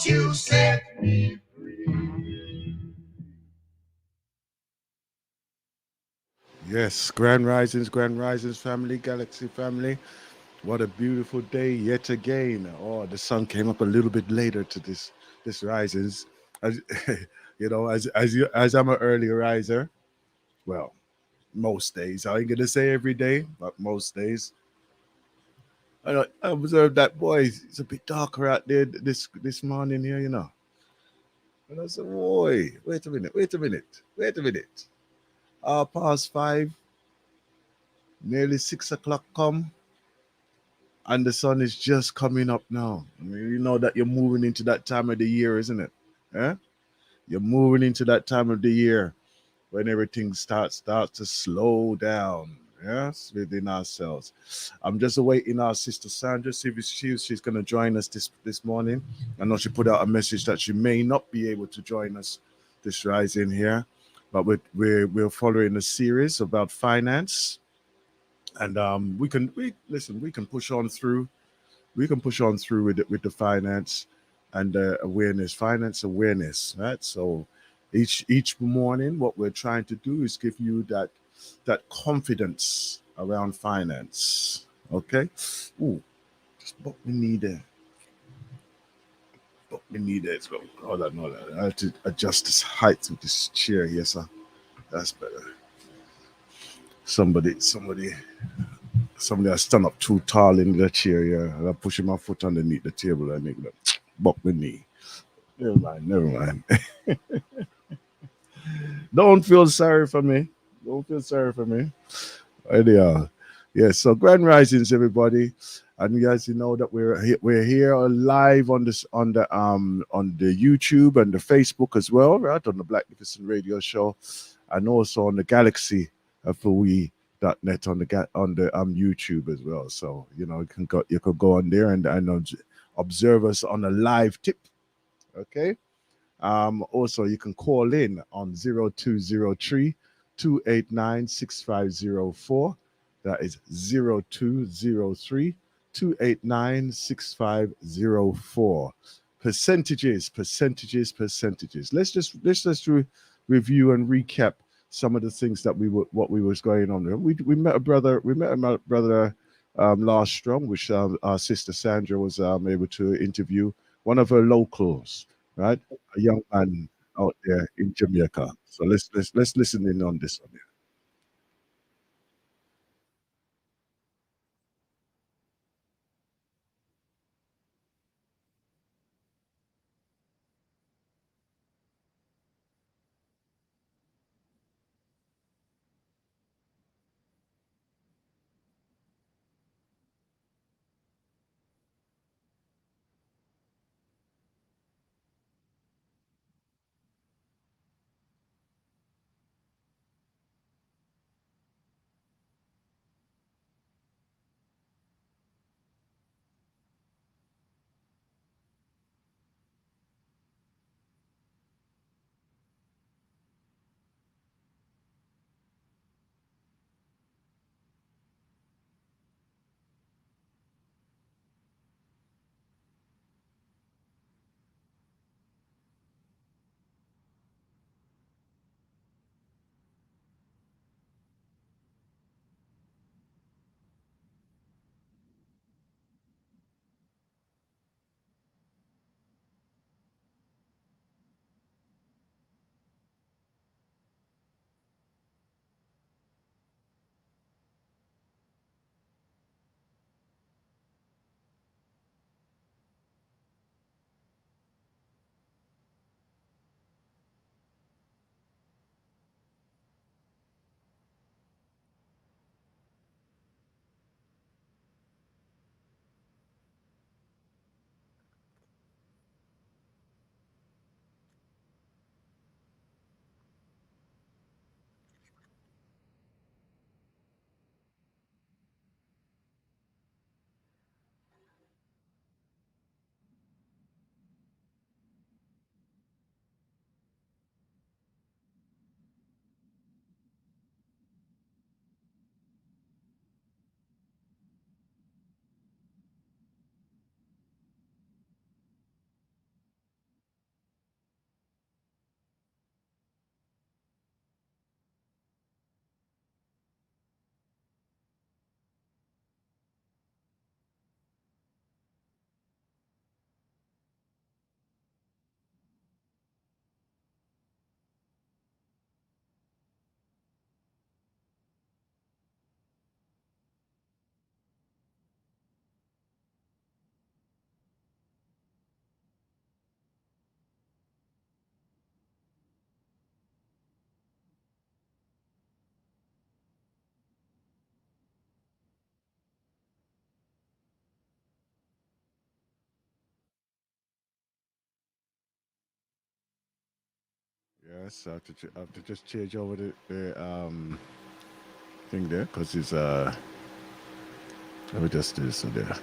Won't you set me free? Yes, Grand Risings family, Galaxy family. What a beautiful day yet again. Oh, the sun came up a little bit later to this rises. As as I'm an early riser. Well, most days. I ain't gonna say every day, but most days. I observed that boy. It's a bit darker out there this morning here, And I said, boy, wait a minute. Past 5, nearly 6 o'clock come, and the sun is just coming up now. I mean, you know that you're moving into that time of the year, isn't it? Yeah? You're moving into that time of the year when everything starts to slow down. Yes, within ourselves. I'm just awaiting our sister Sandra, see if she's going to join us this morning. I know she put out a message that she may not be able to join us this rising here, but we're following a series about finance, and we can push on through. We can push on through with the finance and finance awareness, right? So each morning, what we're trying to do is give you that confidence around finance. Okay. Ooh, just what we need there. What we need there. So hold on, hold on. I have to adjust this height of this chair. Yes, sir. That's better. Somebody has stand up too tall in the chair. Yeah, and I'm pushing my foot underneath the table. I make that buck my knee. Never mind, never mind. Don't feel sorry for me. Don't feel sorry for me. There they are. Yes, so Grand Risings, everybody. And you guys, you know that we're here live on the YouTube and the Facebook as well, right? On the Blacknificent Radio Show, and also on the Galaxy for we.net on the YouTube as well. So you could go on there and observe us on a live tip. Okay. Also, you can call in on 0203 289 6504. That is 0203 289 6504. Percentages. Let's just review and recap some of the things that what we was going on. We met a brother last strong, which our sister Sandra was able to interview one of her locals, right? A young man out there in Jamaica. So let's listen in on this one. Yes, I have to just change over the thing there because it's let me just do this in there.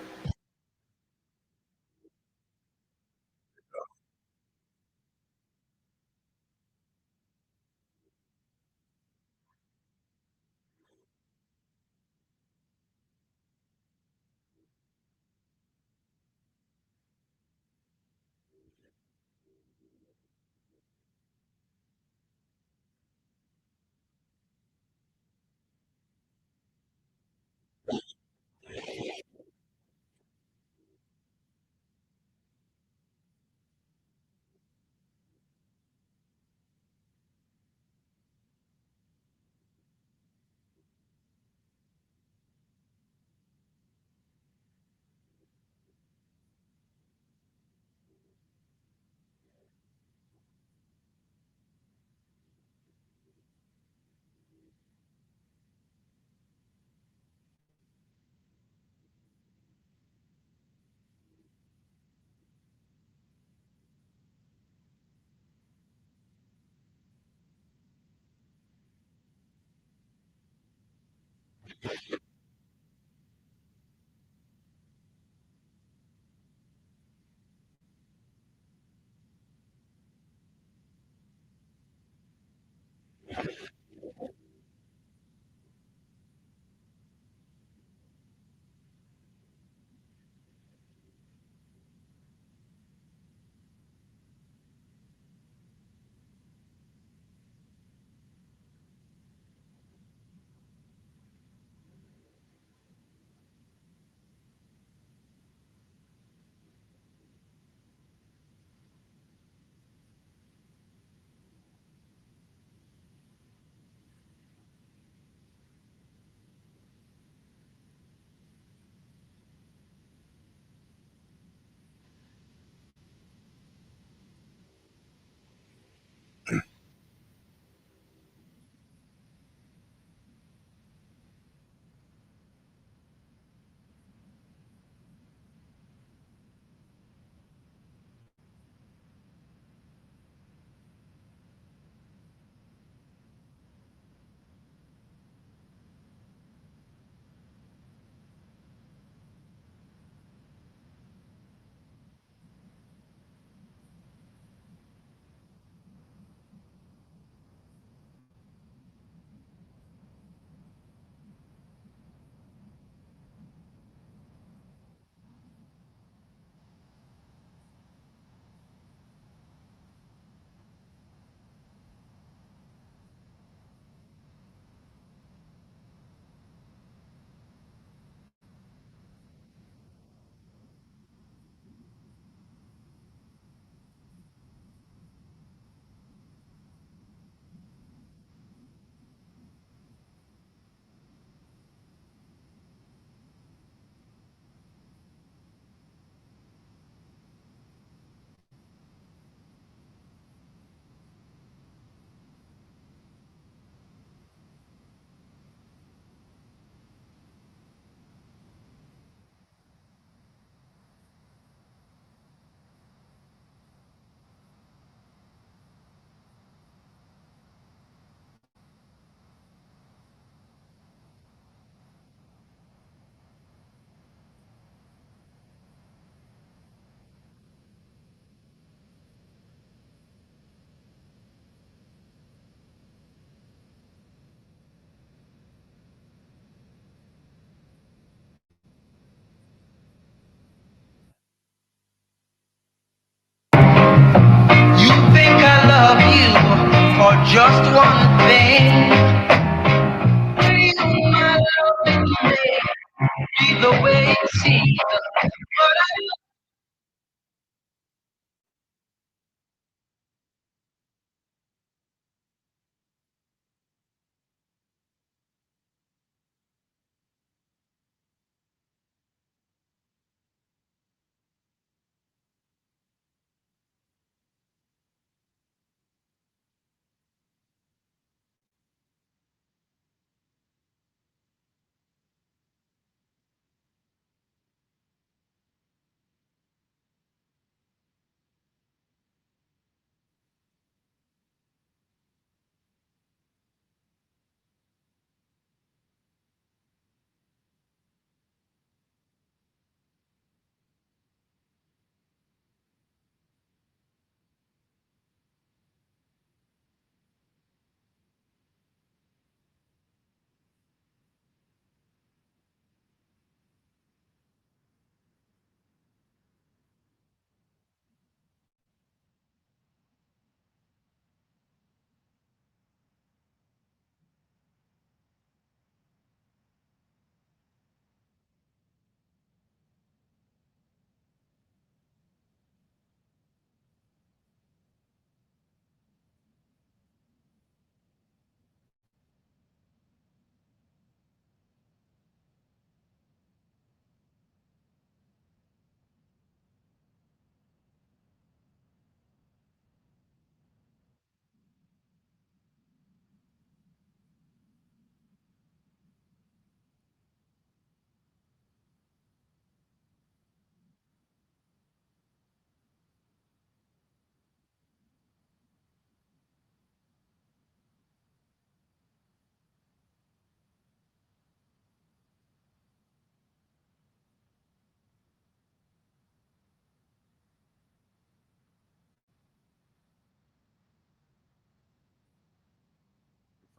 You think I love you for just one thing? You my love may be the way it seems, but I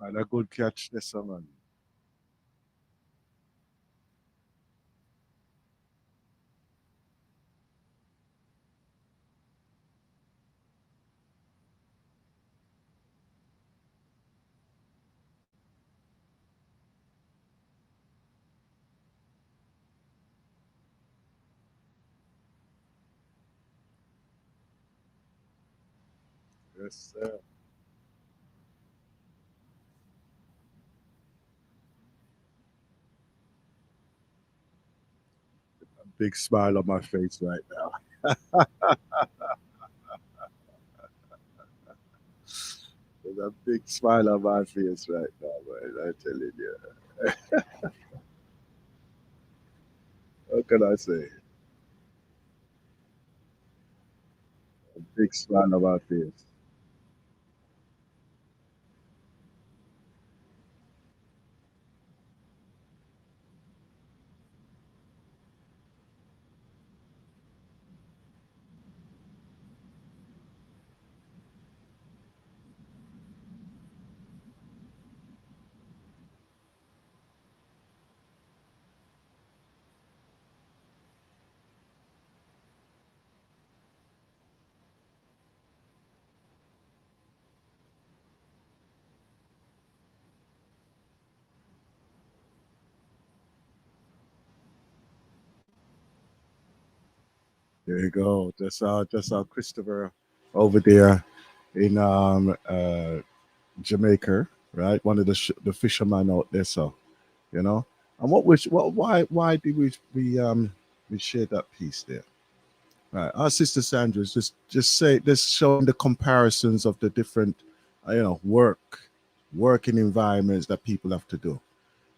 And a good catch this man. Yes, sir. Big smile on my face right now. There's a big smile on my face right now, man. I'm telling you. What can I say? A big smile on my face. There you go. That's our Christopher over there in Jamaica, right? One of the fishermen out there. So you know, and why did we share that piece there? Right, our sister Sandra is just showing the comparisons of the different, working environments that people have to do.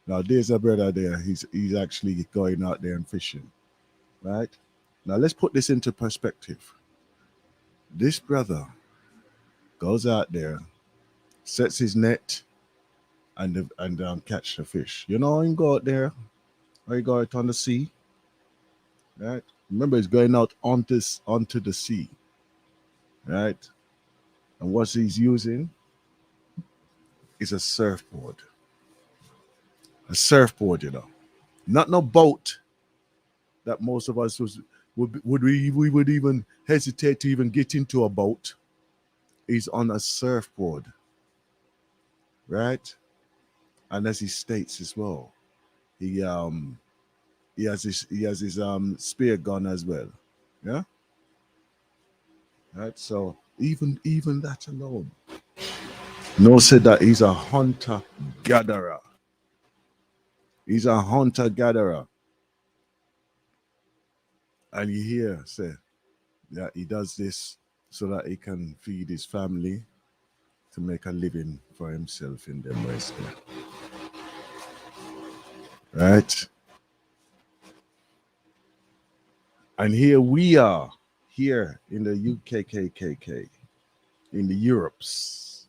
Now, there's a brother there. He's actually going out there and fishing. Right now, let's put this into perspective. This brother goes out there, sets his net, and catch the fish. You know, he go out there, or he go out on the sea. Right. Remember, he's going out onto the sea. Right. And what he's using is a surfboard. A surfboard, not no boat that most of us we would even hesitate to even get into a boat. He's on a surfboard, right? And as he states as well, he he has his spear gun as well. Yeah, right. So even that alone, no said that he's a hunter gatherer. He's a hunter gatherer, and you hear say that he does this so that he can feed his family to make a living for himself in them ways there. Right? And here we are, here in the UKKKK, in the Europes.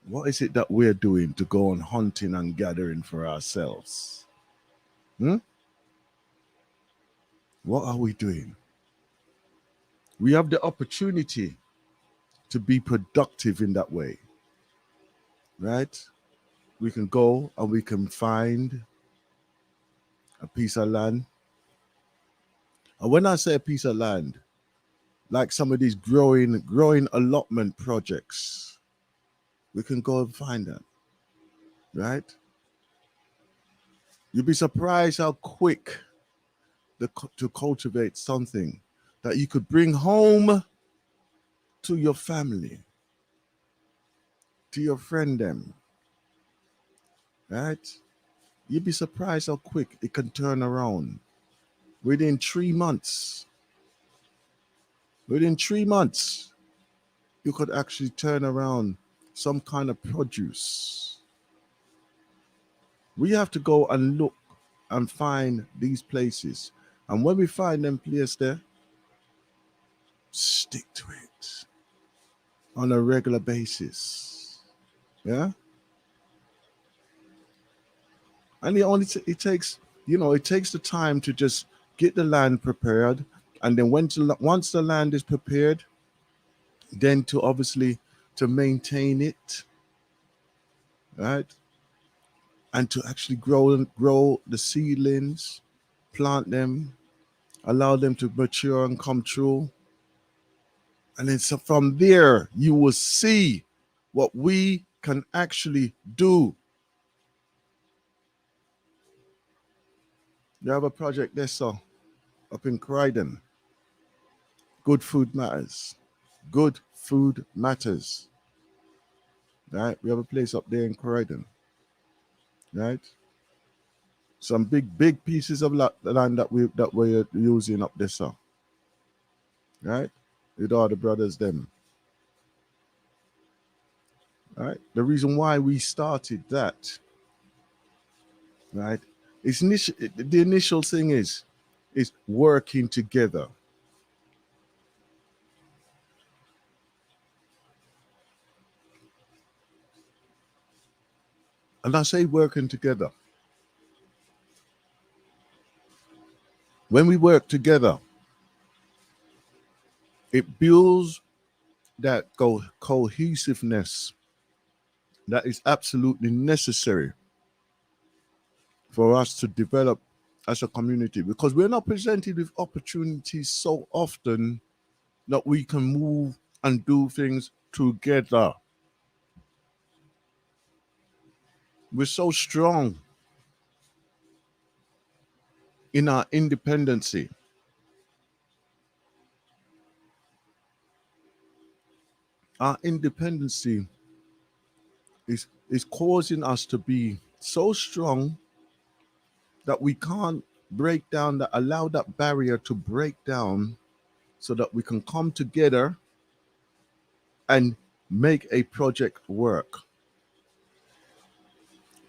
What is it that we're doing to go on hunting and gathering for ourselves? Hmm? What are we doing? We have the opportunity to be productive in that way, right? We can go and we can find a piece of land. And when I say a piece of land, like some of these growing allotment projects, we can go and find that, right? You'd be surprised how quick to cultivate something that you could bring home to your family, to your friend them, right? You'd be surprised how quick it can turn around within 3 months. Within 3 months, you could actually turn around some kind of produce. We have to go and look and find these places. And when we find them places there, stick to it on a regular basis. Yeah. And it takes, it takes the time to just get the land prepared. And then once the land is prepared, then to obviously to maintain it, right? And to actually grow the seedlings, plant them, allow them to mature and come true. And then so from there, you will see what we can actually do. You have a project there, so up in Croydon. Good food matters. Good food matters. Right? We have a place up there in Croydon. Right? Some big pieces of land that we're using up there, so right? With all the brothers them. Right? The reason why we started that, right? The initial thing is working together. And I say working together. When we work together, it builds that cohesiveness that is absolutely necessary for us to develop as a community, because we're not presented with opportunities so often that we can move and do things together. We're so strong in our independency. Our independency is causing us to be so strong that we can't break down, that allow that barrier to break down so that we can come together and make a project work.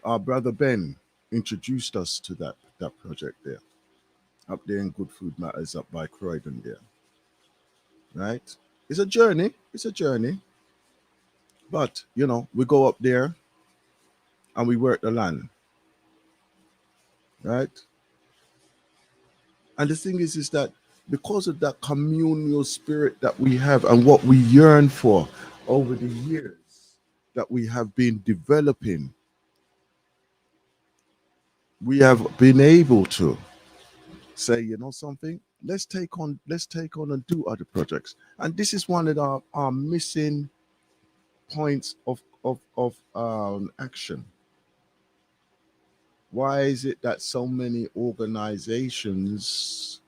Our brother Ben introduced us to that project there, up there in Good Food Matters up by Croydon there. Right? It's a journey. It's a journey. But we go up there and we work the land. Right? And the thing is that because of that communal spirit that we have and what we yearn for over the years that we have been developing, we have been able to say, something, let's take on and do other projects. And this is one of our missing points of action. Why is it that so many organizations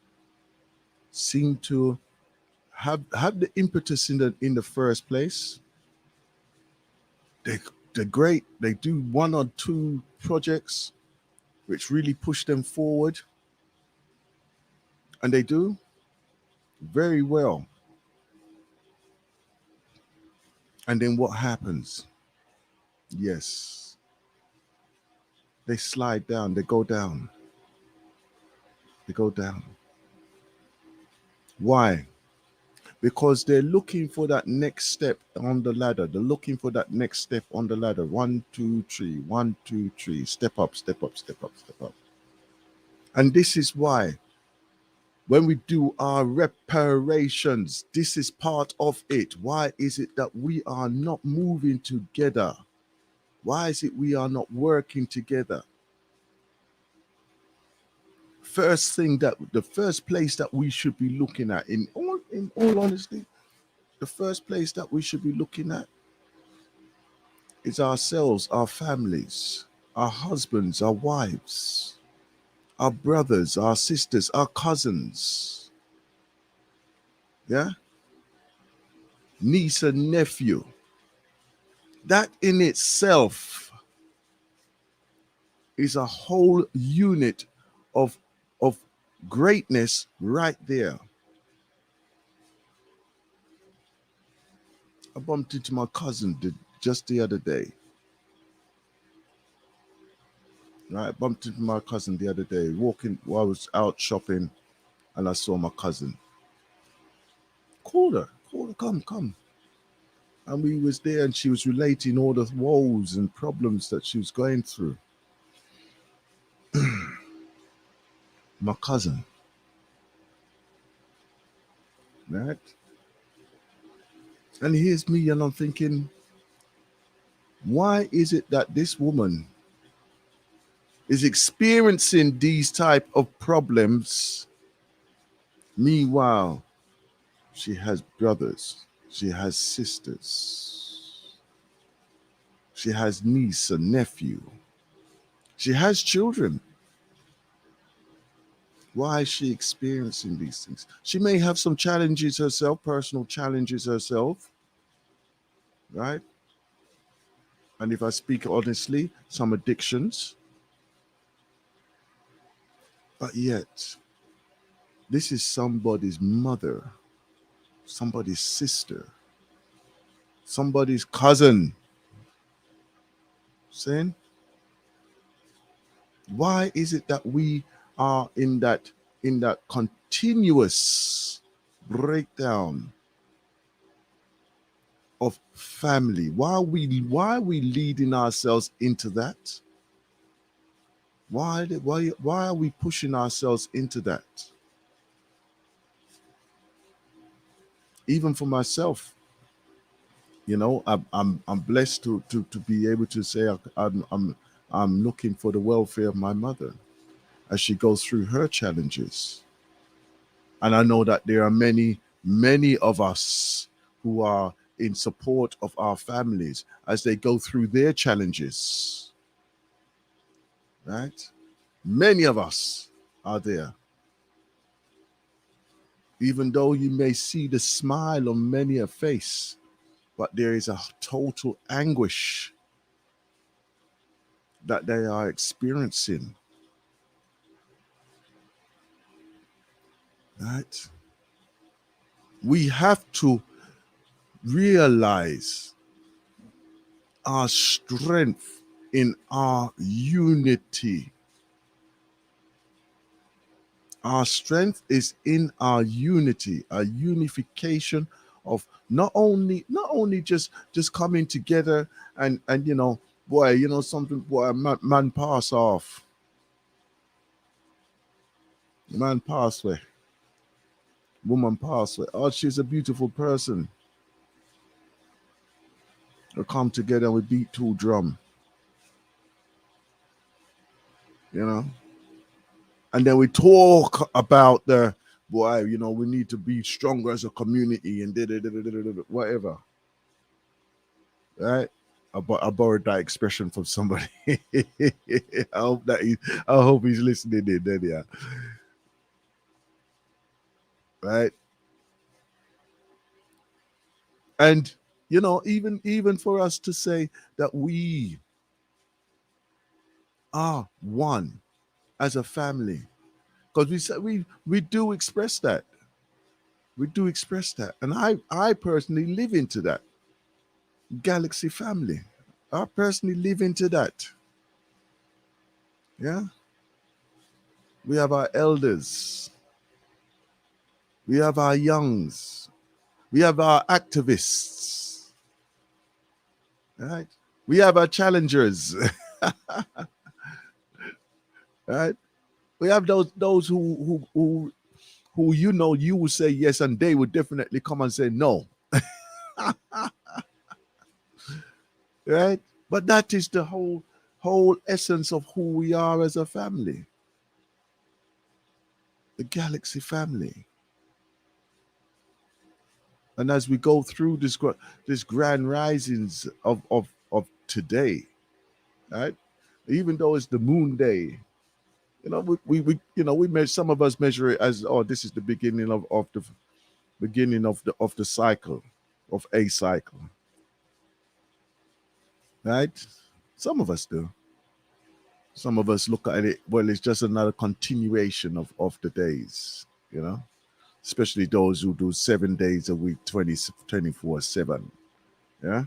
seem to have the impetus in the first place? They they're great. They do one or two projects which really push them forward, and they do very well. And then what happens? Yes, they slide down. They go down. They go down. Why? Because they're looking for that next step on the ladder. They're looking for that next step on the ladder. One, two, three. One, two, three. Step up, step up, step up, step up. And this is why when we do our reparations, this is part of it. Why is it that we are not moving together? Why is it we are not working together? The first place that we should be looking at, in all honesty, the first place that we should be looking at is ourselves, our families, our husbands, our wives, our brothers, our sisters, our cousins, yeah, niece and nephew. That in itself is a whole unit of of greatness right there. I bumped into my cousin just the other day. Right, I bumped into my cousin the other day, walking while I was out shopping, and I saw my cousin. Called her, come. And we was there, and she was relating all the woes and problems that she was going through. My cousin, right? And here's me, and I'm thinking, Why is it that this woman is experiencing these type of problems? Meanwhile, she has brothers, she has sisters, she has niece and nephew, she has children. Why is she experiencing these things? She may have some challenges herself, personal challenges herself, right? And if I speak honestly, some addictions. But yet, this is somebody's mother, somebody's sister, somebody's cousin. Saying, why is it that we are in that continuous breakdown of family? Why are we leading ourselves into that? Why are we pushing ourselves into that? Even for myself, I'm blessed to be able to say I'm looking for the welfare of my mother as she goes through her challenges. And I know that there are many of us who are in support of our families as they go through their challenges, right? Many of us are there. Even though you may see the smile on many a face, but there is a total anguish that they are experiencing, right? We have to realize our strength in our unity. Our strength is in our unity, our unification of not only just coming together and boy, something, boy, man pass off, man pass away, woman pass away. Oh, she's a beautiful person. We come together and we beat two drum, you know, and then we talk about the boy, we need to be stronger as a community and whatever, right? I borrowed that expression from somebody. I hope he's listening in then, yeah. Right. And even for us to say that we are one as a family, because we said we do express that. We do express that. And I personally live into that galaxy family. I personally live into that. Yeah. We have our elders. We have our youngs. We have our activists. Right? We have our challengers. Right? We have those who you will say yes, and they would definitely come and say no. Right? But that is the whole essence of who we are as a family. The galaxy family. And as we go through this grand risings of today, right? Even though it's the moon day, we measure, some of us measure it as, oh, this is the beginning of the cycle, of a cycle, right? Some of us do. Some of us look at it, well, it's just another continuation of the days, especially those who do 7 days a week, 24/7. Yeah.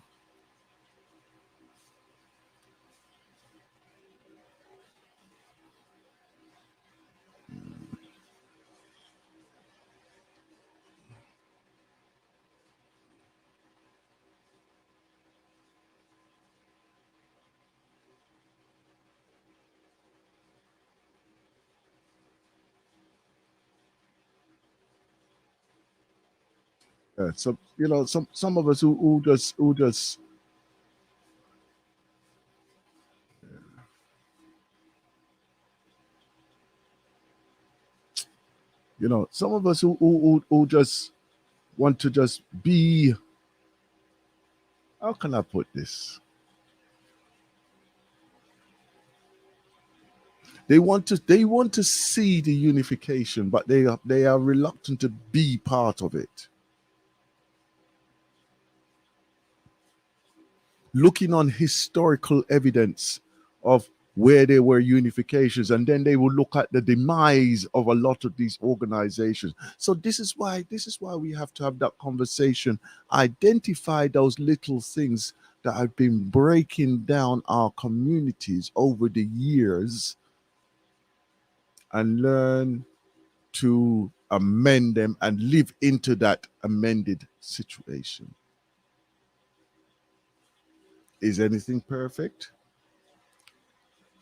So some of us who just You know, some of us who just want to just be, how can I put this? They want to see the unification, but they are reluctant to be part of it. Looking on historical evidence of where there were unifications, and then they will look at the demise of a lot of these organizations. So this is why we have to have that conversation, identify those little things that have been breaking down our communities over the years, and learn to amend them and live into that amended situation. Is anything perfect?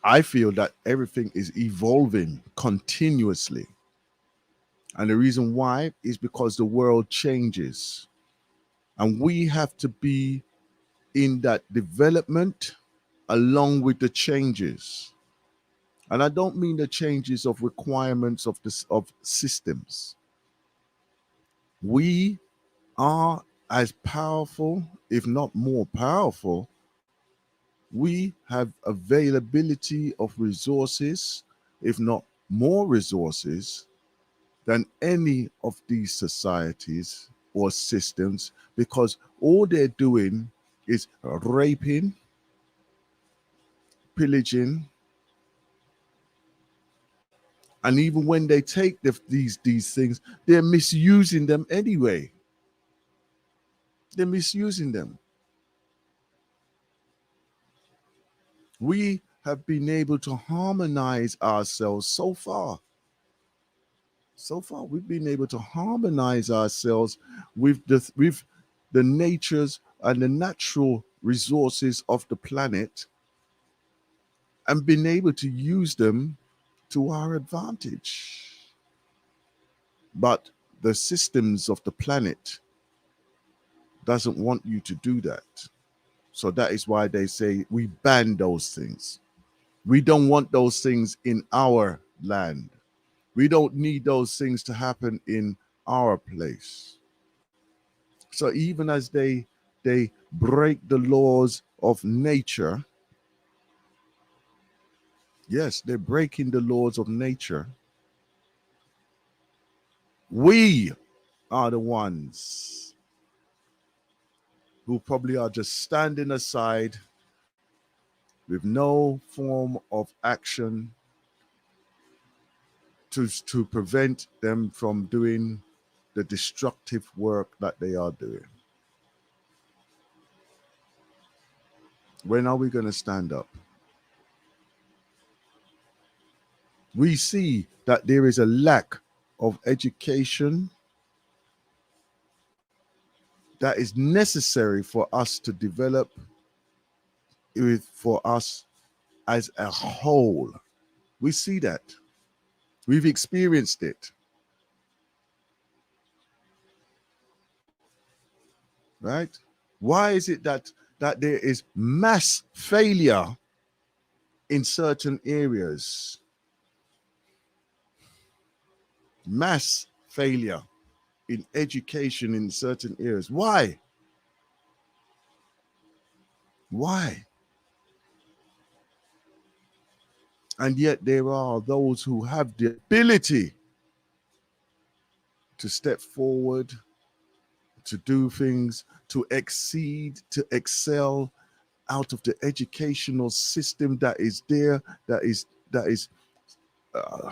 I feel that everything is evolving continuously. And the reason why is because the world changes. And we have to be in that development along with the changes. And I don't mean the changes of requirements of this of systems. We are as powerful, if not more powerful. We have availability of resources, if not more resources, than any of these societies or systems, because all they're doing is raping, pillaging, and even when they take these things, they're misusing them anyway. They're misusing them. We have been able to harmonize ourselves so far. So far, we've been able to harmonize ourselves with the natures and the natural resources of the planet, and been able to use them to our advantage. But the systems of the planet doesn't want you to do that. So that is why they say we ban those things. We don't want those things in our land. We don't need those things to happen in our place. So even as they break the laws of nature, yes, they're breaking the laws of nature. We are the ones who probably are just standing aside with no form of action to prevent them from doing the destructive work that they are doing. When are we going to stand up? We see that there is a lack of education that is necessary for us to develop, for us as a whole. We see that. We've experienced it. Right? Why is it that there is mass failure in certain areas? Mass failure in education in certain areas. Why? Why? And yet there are those who have the ability to step forward, to do things, to exceed, to excel out of the educational system that is there, that is uh,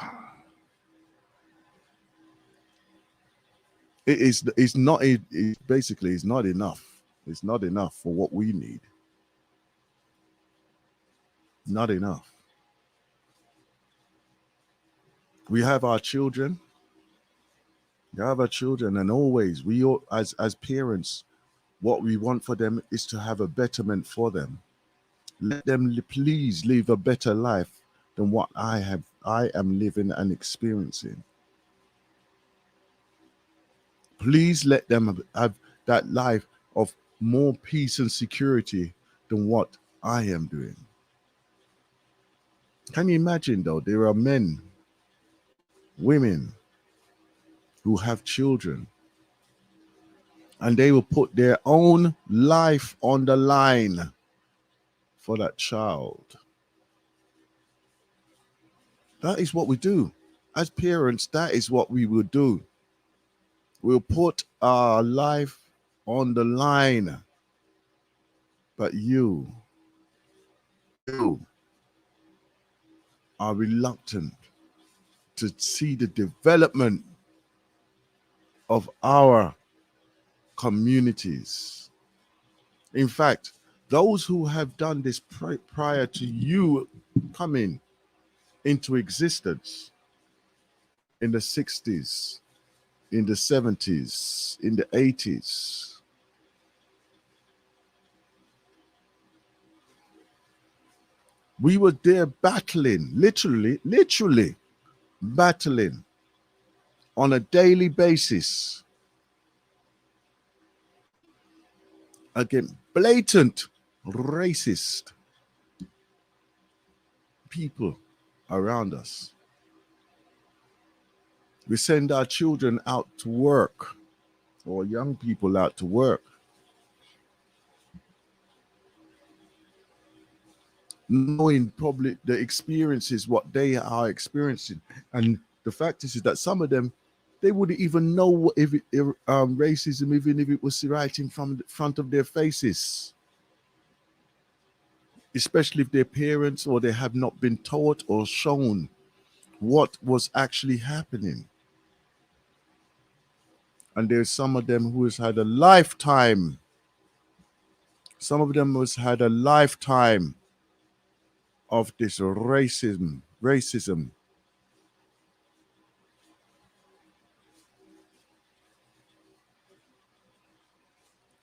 it's not it basically is not enough. It's not enough for what we need. Not enough. We have our children. We have our children, and always we all, as parents, what we want for them is to have a betterment for them. Let them please live a better life than what I am living and experiencing. Please let them have that life of more peace and security than what I am doing. Can you imagine though? There are men, women who have children, and they will put their own life on the line for that child. That is what we do. As parents, that is what we will do. We'll put our life on the line. But you are reluctant to see the development of our communities. In fact, those who have done this prior to you coming into existence in the 60s, in the 70s, in the 80s, we were there battling, literally battling on a daily basis against blatant racist people around us. We send our children out to work, or young people out to work, knowing probably the experiences, what they are experiencing. And the fact is that some of them, they wouldn't even know if racism, even if it was right in front of their faces, especially if their parents or they have not been taught or shown what was actually happening. And there's some of them who has had a lifetime. Some of them has had a lifetime of this racism.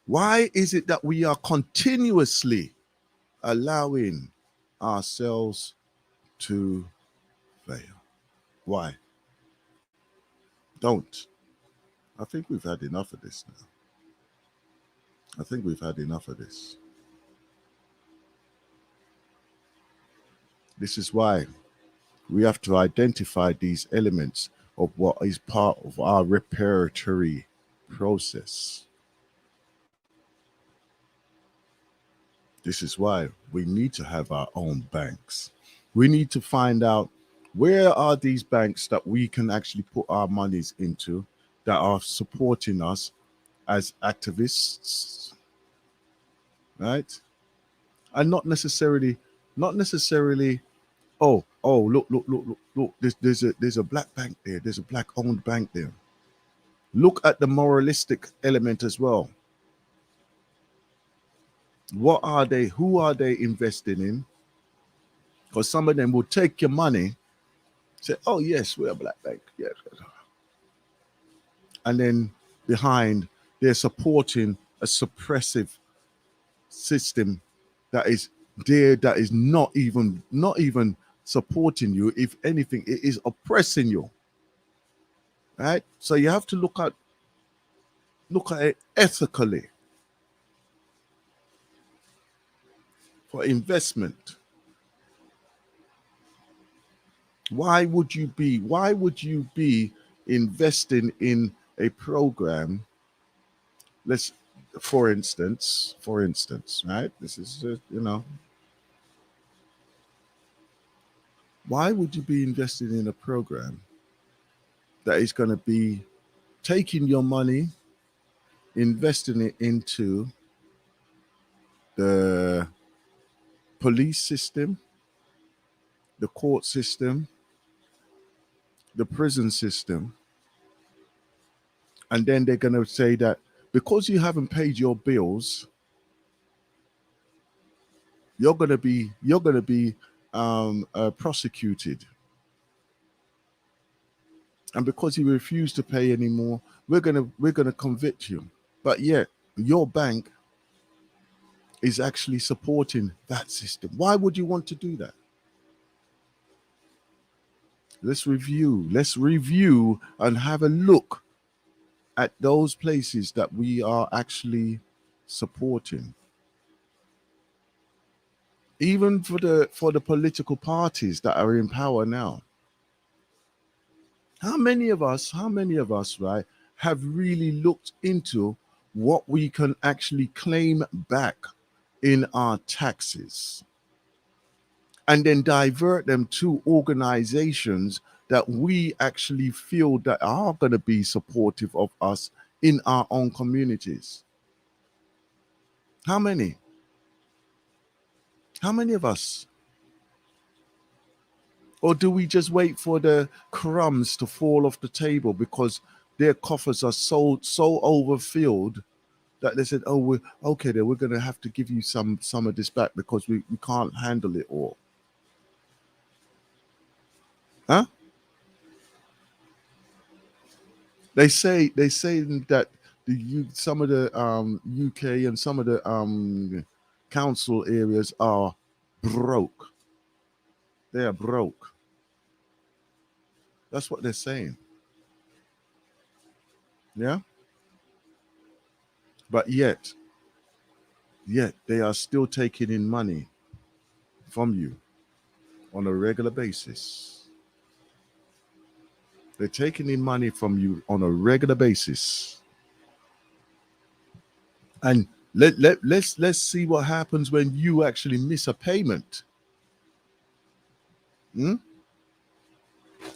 Why is it that we are continuously allowing ourselves to fail? Why? Don't. I think we've had enough of this now. I think we've had enough of this. This is why we have to identify these elements of what is part of our repertory process. This is why we need to have our own banks. We need to find out where are these banks that we can actually put our monies into that are supporting us as activists, right? And not necessarily, oh, look, there's a black bank there, there's a black owned bank there. Look at the moralistic element as well. What are they? Who are they investing in? Because some of them will take your money, say, oh yes, we're a black bank, yes. And then behind, they're supporting a suppressive system that is there, that is not even supporting you. If anything, it is oppressing you. Right? So you have to look at it ethically for investment. Why would you be investing in a program? For instance, right? This is, why would you be invested in a program that is going to be taking your money, investing it into the police system, the court system, the prison system, and then they're going to say that because you haven't paid your bills, you're going to be prosecuted, and because you refuse to pay anymore, we're going to convict you. But yet your bank is actually supporting that system. Why would you want to do that? Let's review and have a look at those places that we are actually supporting. Even for the political parties that are in power now. How many of us, right, have really looked into what we can actually claim back in our taxes and then divert them to organizations that we actually feel that are going to be supportive of us in our own communities? How many? How many of us? Or do we just wait for the crumbs to fall off the table because their coffers are so overfilled that they said, "Oh, we're okay. Then we're going to have to give you some of this back because we can't handle it all." Huh? They say that some of the UK and some of the council areas are broke. They are broke. That's what they're saying. Yeah. But yet they are still taking in money from you on a regular basis. They're taking in money from you on a regular basis. And let's see what happens when you actually miss a payment. Hmm?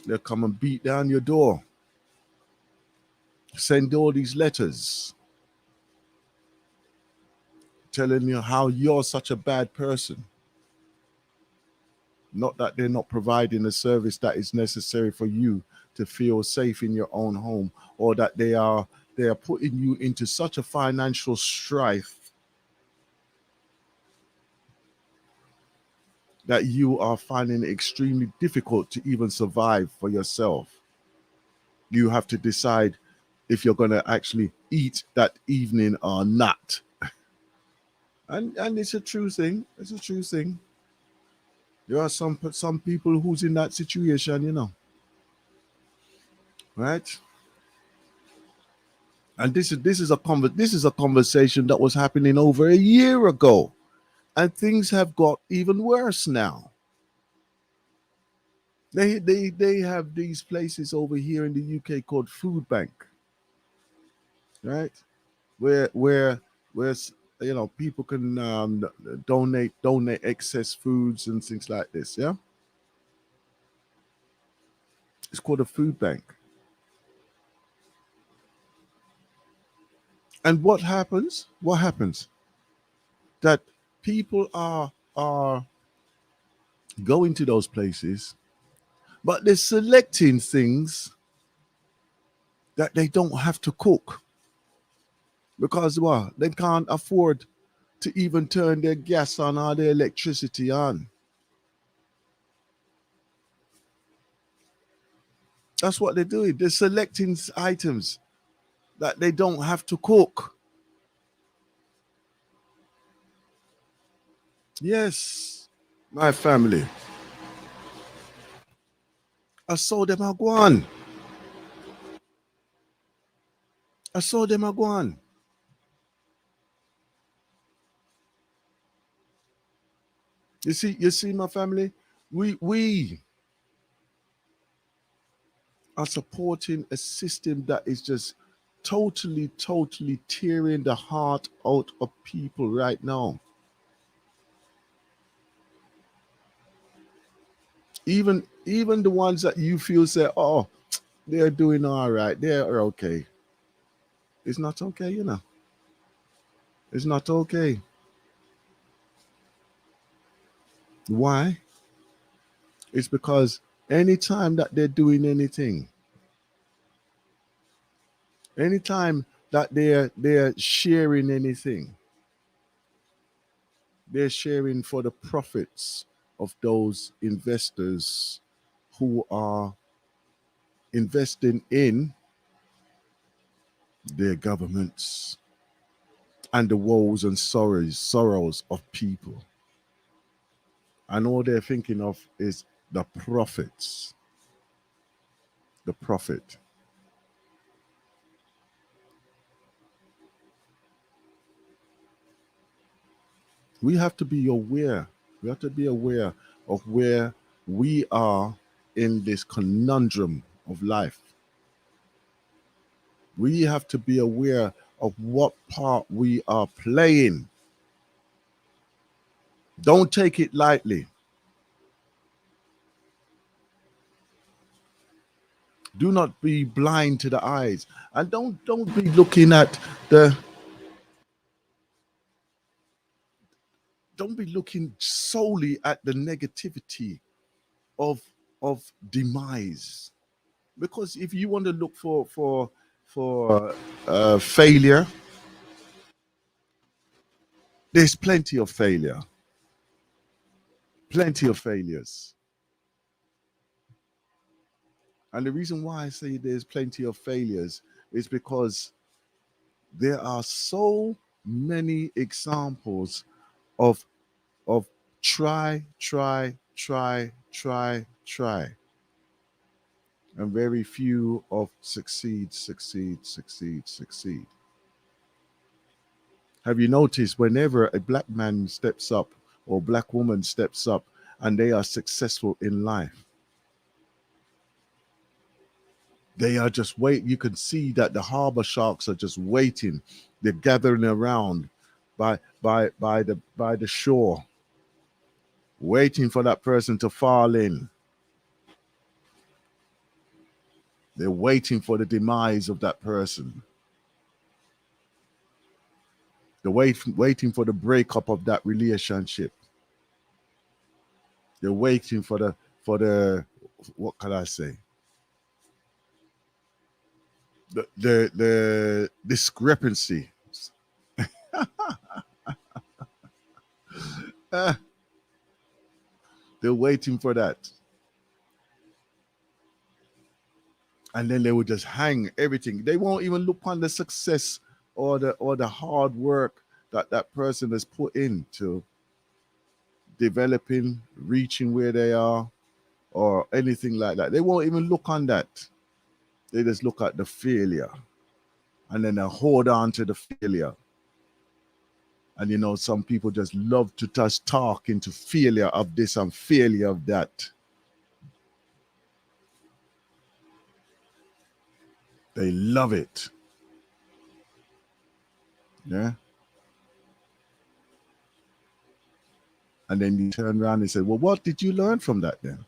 They'll come and beat down your door, send all these letters telling you how you're such a bad person. Not that they're not providing the service that is necessary for you to feel safe in your own home, or that they are putting you into such a financial strife that you are finding it extremely difficult to even survive for yourself. You have to decide if you're going to actually eat that evening or not. And it's a true thing. It's a true thing. There are some people who's in that situation, right? And this is a conversation that was happening over a year ago, and things have got even worse now. They have these places over here in the UK called food bank, right? Where people can donate excess foods and things like this. Yeah, it's called a food bank. And what happens? What happens? That people are going to those places, but they're selecting things that they don't have to cook because what? They can't afford to even turn their gas on or their electricity on. That's what they're doing. They're selecting items that they don't have to cook. Yes, my family. I saw them a go on. I saw them a go on. You see, my family. We are supporting a system that is just totally tearing the heart out of people right now. Even the ones that you feel say, oh, they're doing all right, they're okay. It's not okay. It's not okay. Why? It's because anytime that they're doing anytime that they're sharing anything, they're sharing for the profits of those investors who are investing in their governments and the woes and sorrows of people. And all they're thinking of is the profits, the profit. We have to be aware. We have to be aware of where we are in this conundrum of life. We have to be aware of what part we are playing. Don't take it lightly. Do not be blind to the eyes, and don't be looking at the don't be looking solely at the negativity of demise. Because if you want to look for failure, there's plenty of failure, plenty of failures. And the reason why I say there's plenty of failures is because there are so many examples of of try, and very few of succeed. Have you noticed whenever a black man steps up or black woman steps up and they are successful in life, they are just wait. You can see that the harbor sharks are just waiting. They're gathering around by the shore, waiting for that person to fall in. They're waiting for the demise of that person. They're waiting for the breakup of that relationship. They're waiting for the what can I say? The discrepancy. They're waiting for that. And then they will just hang everything. They won't even look on the success or the hard work that that person has put into developing, reaching where they are, or anything like that. They won't even look on that. They just look at the failure, and then they hold on to the failure. And you know, some people just love to just talk into failure of this and failure of that. They love it. Yeah. And then you turn around and say, well, what did you learn from that then?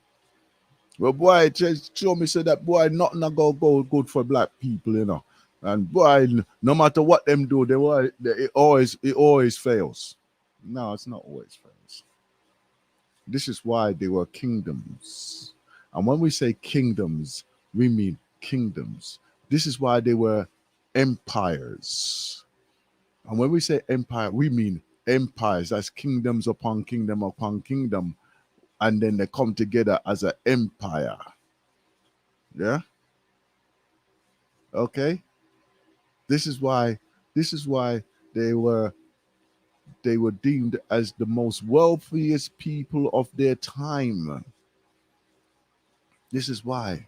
Well, boy, just show me say that boy, nothing go good for black people, you know. And boy, no matter what them do, it always fails. No, it's not always fails. This is why they were kingdoms. And when we say kingdoms, we mean kingdoms. This is why they were empires. And when we say empire, we mean empires. That's kingdoms upon kingdom upon kingdom. And then they come together as an empire. Yeah? Okay? This is why they were deemed as the most wealthiest people of their time. This is why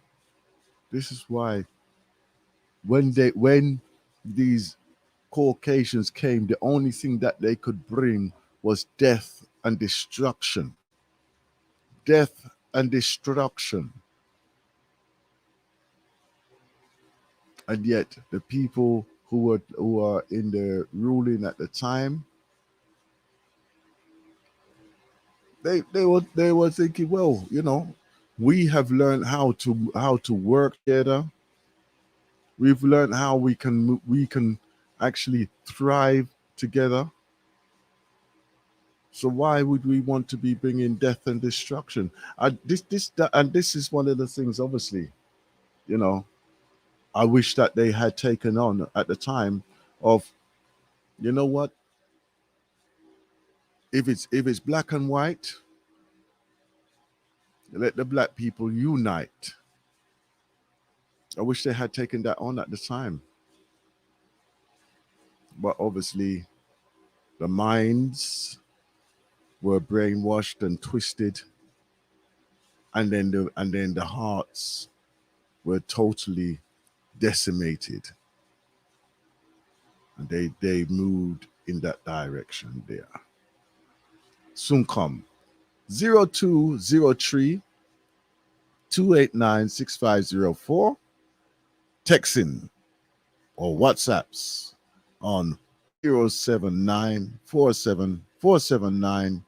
when these Caucasians came, the only thing that they could bring was death and destruction. Death and destruction. And yet the people who are in the ruling at the time, they were thinking, well, you know, we have learned how to work together. We've learned how we can actually thrive together. So why would we want to be bringing death and destruction? This is one of the things, obviously, you know, I wish that they had taken on at the time of, you know what? If it's black and white, let the black people unite. I wish they had taken that on at the time. But obviously, the minds were brainwashed and twisted, and then the hearts were totally decimated, and they moved in that direction there. Soon come 0203 289-6504, texting or WhatsApps on 079-47-479-219.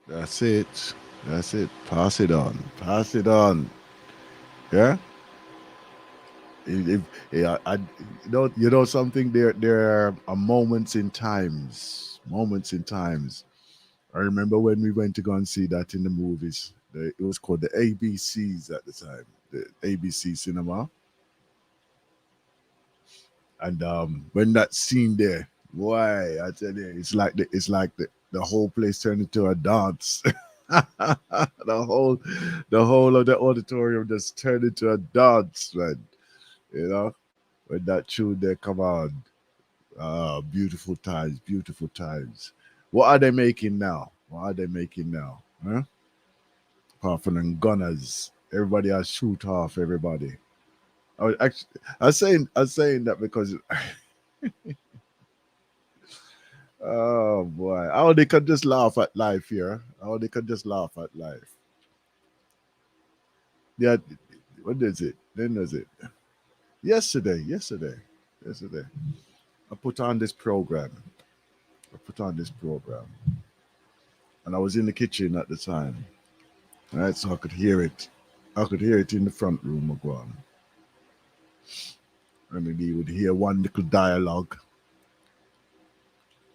That's it. That's it. Pass it on. Pass it on. Yeah. If, yeah, you know something. There are moments in times. Moments in times. I remember when we went to go and see that in the movies. It was called the ABCs at the time, the ABC Cinema. And when that scene there, boy, I tell you, the whole place turned into a dance. The whole of the auditorium just turned into a dance, man. You know, when that tune there come on, beautiful times, beautiful times. What are they making now? What are they making now? Huh? Apart from them gunners, everybody has shoot off everybody. I was actually, I was saying that because oh boy, how they could just laugh at life here. How they could just laugh at life. Yeah, what is it? When was it? Yesterday. I put on this program. I put on this program, and I was in the kitchen at the time, right? So I could hear it. I could hear it in the front room of one, and then you would hear one little dialogue,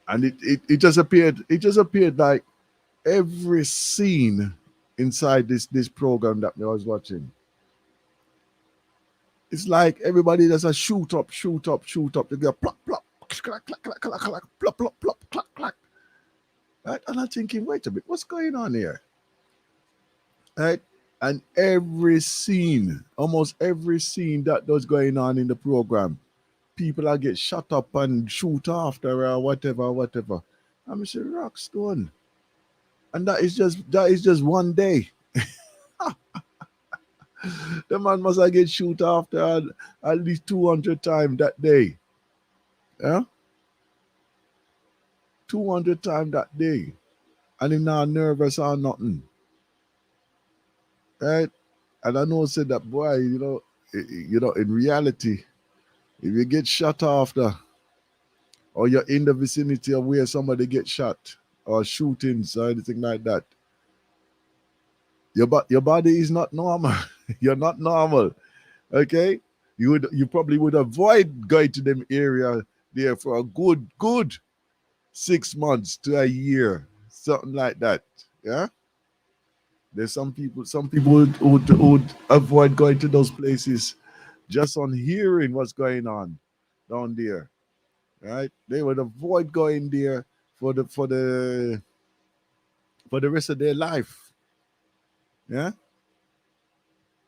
and it just appeared. It just appeared like every scene inside this program that I was watching. It's like everybody does a shoot up, shoot up, shoot up. They go plop, plop, clack, clack, clack, clack, clack, plop, plop, plop, clack, clack. Right? And I'm thinking, wait a bit, what's going on here? Right? And every scene, almost every scene that was going on in the program, people are get shut up and shoot after or whatever, whatever. I'm saying Rockstone. And that is just one day. The man must have get shoot after at least 200 times that day. Yeah? 200 times that day. And him not nervous or nothing. Right? And I know said that boy, in reality, if you get shot after or you're in the vicinity of where somebody gets shot or shootings or anything like that, your body is not normal. You're not normal. Okay? You probably would avoid going to them area there for a good 6 months to a year, something like that. Yeah. There's some people would avoid going to those places just on hearing what's going on down there. Right? They would avoid going there for the rest of their life. Yeah.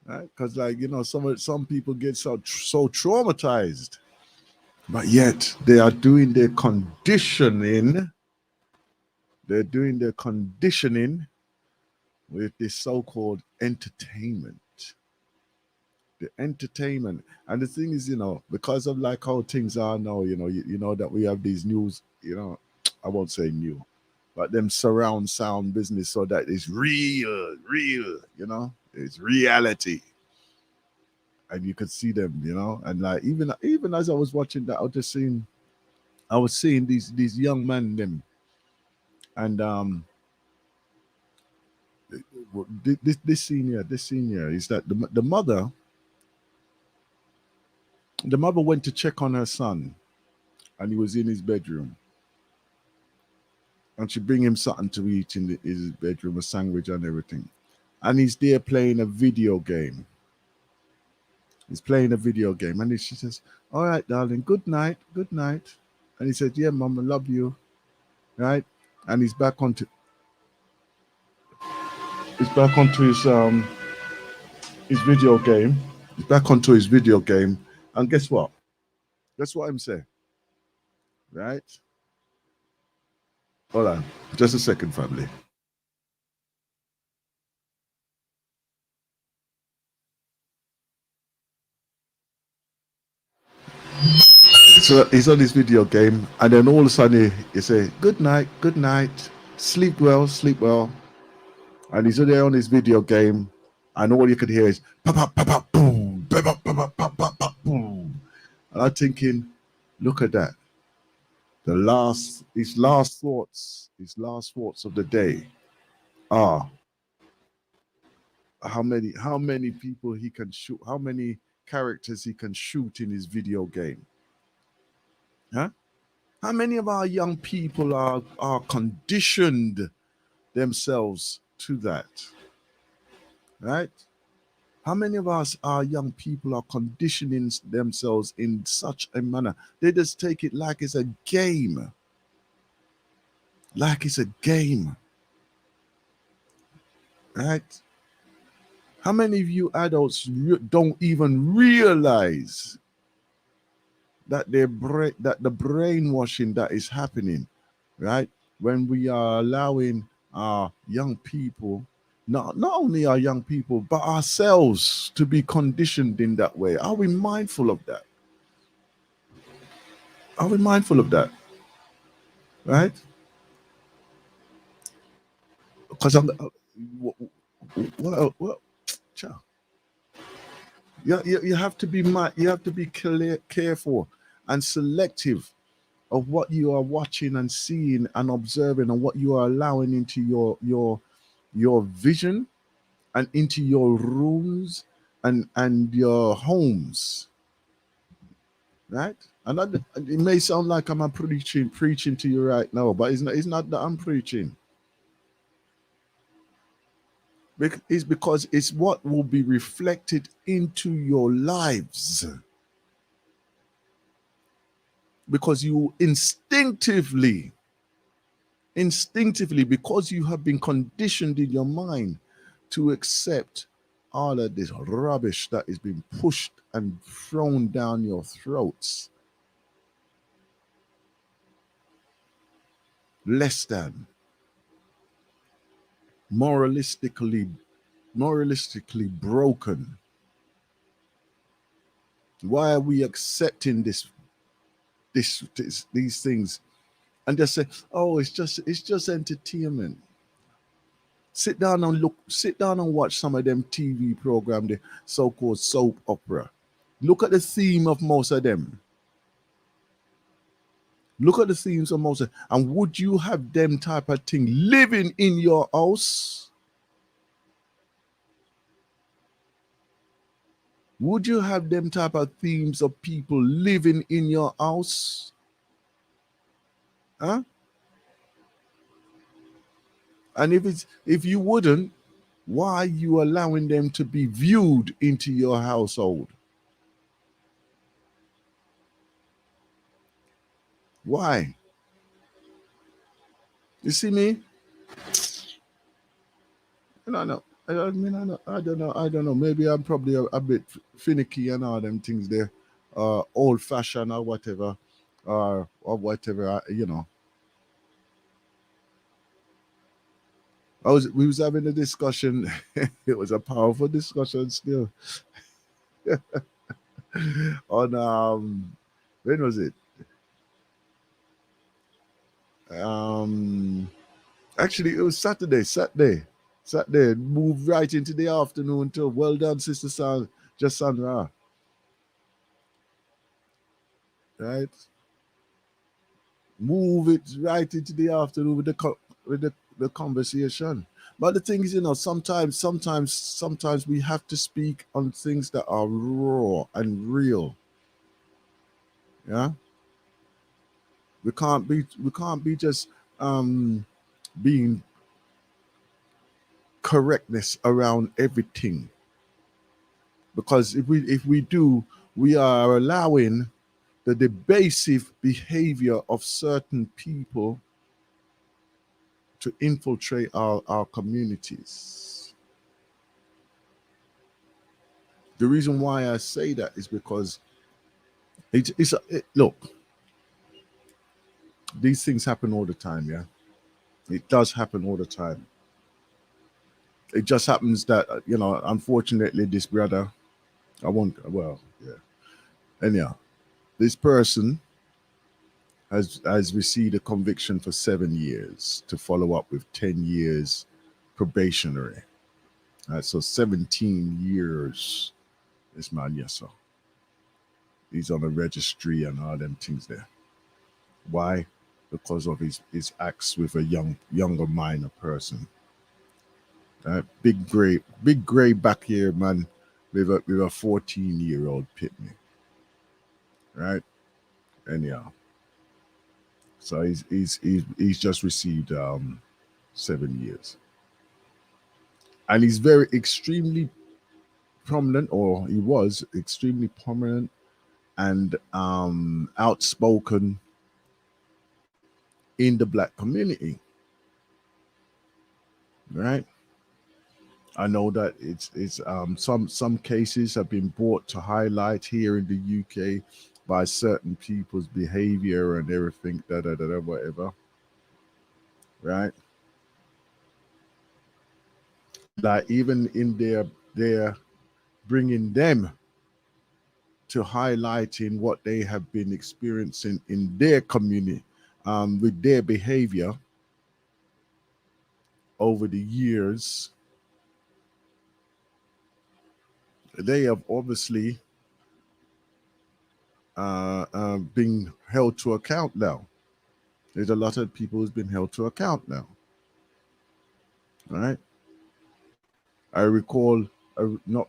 Right? Because some people get so traumatized, but yet they are doing their conditioning. They're doing their conditioning with this so-called entertainment. The entertainment. And the thing is, because of like how things are now, you know that we have these news, I won't say new, but them surround sound business, so that it's real, it's reality. And you could see them, and like even as I was watching that, I was seeing these young men them, and this senior is that the mother went to check on her son, and he was in his bedroom, and she bring him something to eat in his bedroom, a sandwich and everything, and he's there playing a video game. He's playing a video game, and she says, "All right, darling, good night." And he said, "Yeah, mom, I love you." Right, and he's back onto his video game. He's back onto his video game, and guess what? That's what I'm saying, right? Hold on, just a second, family. So he's on his video game, and then all of a sudden he say, good night, sleep well," and he's there on his video game, and all you could hear is pop pop pop pop boom, pop pop pop pop pop pop boom, and I'm thinking, look at that. His last thoughts of the day are how many people he can shoot, how many characters he can shoot in his video game. Huh? How many of our young people are conditioned themselves to that? Right? How many of us, our young people, are conditioning themselves in such a manner? They just take it like it's a game. Like it's a game. Right? How many of you adults don't even realize that that the brainwashing that is happening, right? When we are allowing our young people, not only our young people, but ourselves to be conditioned in that way. Are we mindful of that? Are we mindful of that? Right? Because I'm what, child. You have to be you have to be careful and selective of what you are watching and seeing and observing, and what you are allowing into your vision and into your rooms and your homes, right? And it may sound like I'm preaching to you right now, but it's not that I'm preaching. It's because it's what will be reflected into your lives, because you instinctively, because you have been conditioned in your mind to accept all of this rubbish that is being pushed and thrown down your throats, less than moralistically broken. Why are we accepting these things and just say, oh, it's just entertainment? Sit down and watch some of them TV program, the so-called soap opera. Look at the theme of most of them. Look at the themes of most of, and would you have them type of thing living in your house? Would you have them type of themes of people living in your house? Huh? And if you wouldn't, why are you allowing them to be viewed into your household? Why? You see me? No, no. I mean, I don't know. I don't know. Maybe I'm probably a bit finicky and all them things there, old fashioned or whatever, or whatever. You know, we was having a discussion. It was a powerful discussion still on when was it? Um, Actually, it was Saturday. Saturday. Moved right into the afternoon too. Well done, Sister Sandra. Right, move it right into the afternoon with the conversation. But the thing is, sometimes we have to speak on things that are raw and real. Yeah, we can't be just um being correctness around everything, because if we do, we are allowing the debasive behavior of certain people to infiltrate our communities. The reason why I say that is because look, these things happen all the time. Yeah, it does happen all the time. It just happens that unfortunately, this brother, I won't. Well, yeah. Anyhow, this person has received a conviction for 7 years to follow up with 10 years probationary. So 17 years. This man, yes, sir. He's on a registry and all them things there. Why? Because of his acts with a younger minor person. Big gray back here, man, with a 14-year-old pitney. Right? Anyhow. So he's just received 7 years. And he's very extremely prominent, or he was extremely prominent and outspoken in the black community. Right? I know that it's some cases have been brought to highlight here in the UK by certain people's behavior and everything, whatever. Right? Like even in their bringing them to highlighting what they have been experiencing in their community, with their behavior over the years. they have obviously being held to account now. There's a lot of people who's been held to account now. Right? I recall not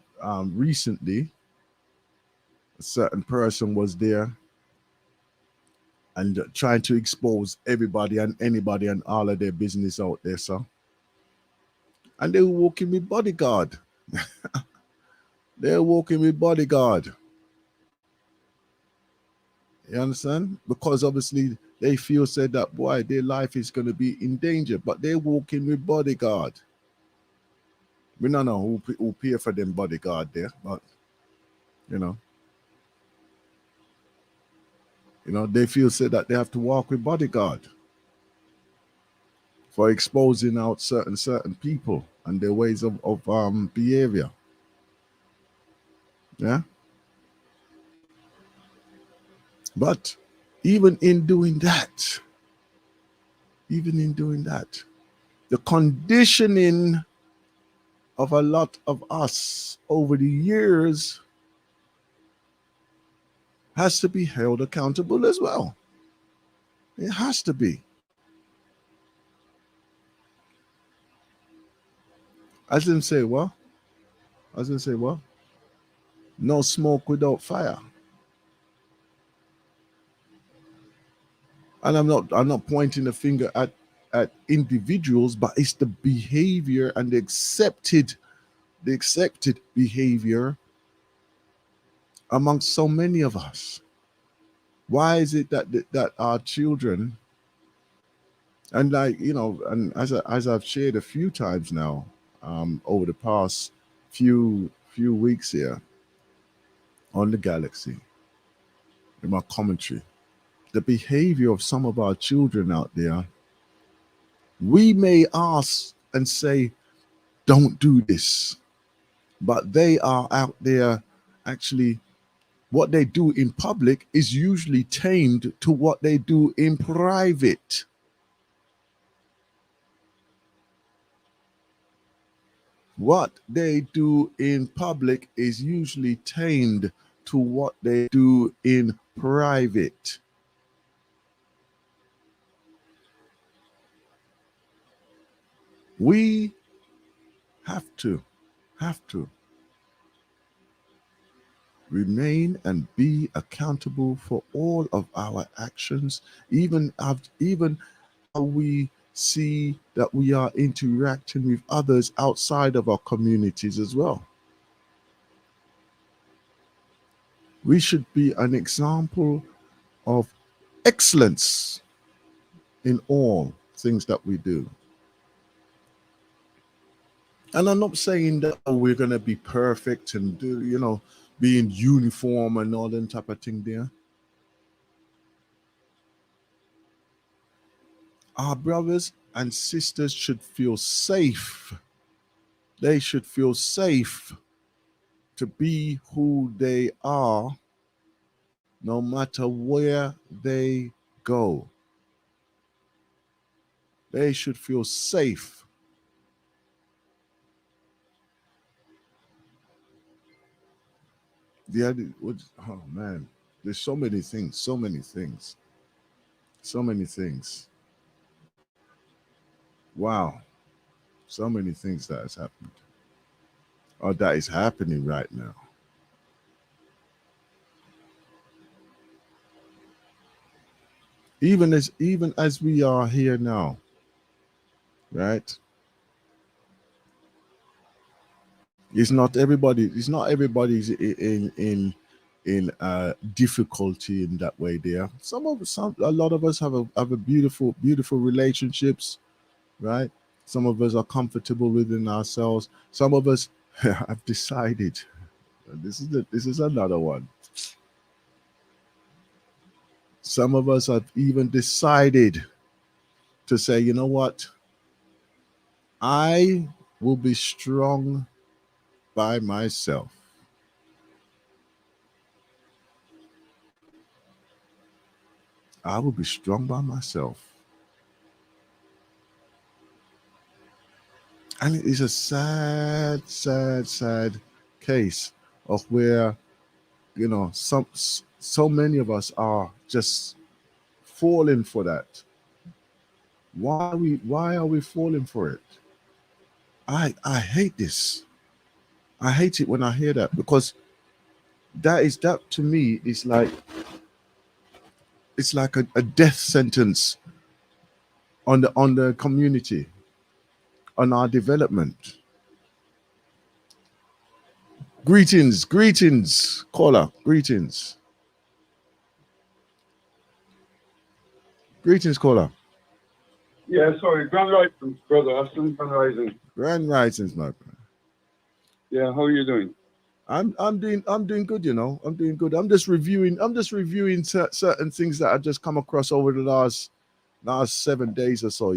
recently, a certain person was there and trying to expose everybody and anybody and all of their business out there, so. And they were walking with bodyguard. They're walking with bodyguard. You understand? Because obviously they feel said that boy, their life is going to be in danger, but they're walking with bodyguard. We don't know who pay for them bodyguard there, but you know, they feel said that they have to walk with bodyguard for exposing out certain people and their ways of behavior. Yeah. But even in doing that, the conditioning of a lot of us over the years has to be held accountable as well. It has to be. I didn't say what? No smoke without fire. And I'm not pointing the finger at individuals, but it's the behavior and the accepted behavior amongst so many of us. Why is it that our children, and and as I've shared a few times now, over the past few weeks here on the Galaxy, in my commentary, the behavior of some of our children out there, we may ask and say, don't do this, but they are out there actually. What they do in public is usually tamed to what they do in private. What they do in public is usually tamed to what they do in private. We have to remain and be accountable for all of our actions, even how we see that we are interacting with others outside of our communities as well. We should be an example of excellence in all things that we do. And I'm not saying that we're going to be perfect and be in uniform and all that type of thing there. Our brothers and sisters should feel safe. They should feel safe to be who they are, no matter where they go. They should feel safe. Oh man, there's so many things. Wow, so many things that has happened, or that is happening right now. Even as we are here now, right? It's not everybody's in difficulty in that way there. A lot of us have a beautiful relationships, right? Some of us are comfortable within ourselves. Some of us have decided, this is another one. Some of us have even decided to say, you know what? I will be strong by myself. I will be strong by myself. And it is a sad case of where, so many of us are just falling for that. Why are we falling for it? I hate this. I hate it when I hear that, because that to me is like, it's like a death sentence on the community, on our development. Greetings, caller. Greetings, caller. Yeah, sorry, Grand Rising, brother. Aston Grand Rising. Grand risings, my friend. Yeah, how are you doing? I'm doing good. I'm doing good. I'm just reviewing certain things that I just come across over the last 7 days or so.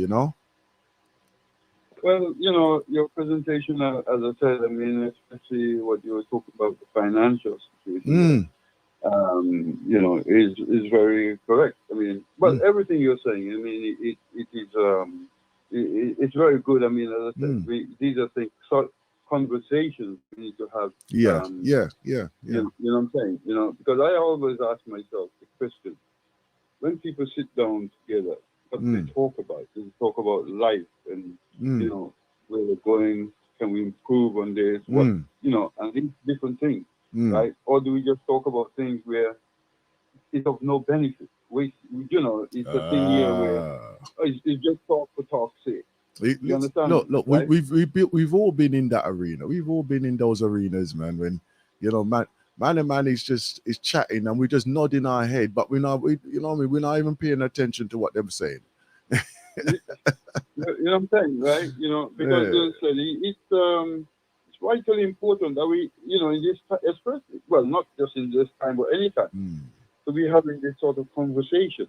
Well, your presentation, as I said, I mean, especially what you were talking about, the financial situation, Mm, is very correct. I mean, but mm, everything you're saying, I mean, it is, it's very good. I mean, as I said, mm. these are things, conversations we need to have. Yeah, yeah, yeah, yeah. You know what I'm saying? Because I always ask myself the question: when people sit down together, what do they Mm, talk about? Do they talk about life and mm, where we're going? Can we improve on this? What mm, and these different things, mm. right? Or do we just talk about things where it's of no benefit? It's a thing here where Ah. it's just talk for talk's sake. You understand Look, me, look. right? We've all been in that arena. We've all been in those arenas, man. When man is chatting, and we're just nodding our head, but what I mean, we're not even paying attention to what they're saying. You, you know what I'm saying, right? Because Yeah. it's vitally important that we, in this, especially, well, not just in this time, but any time, Mm, to be having this sort of conversation,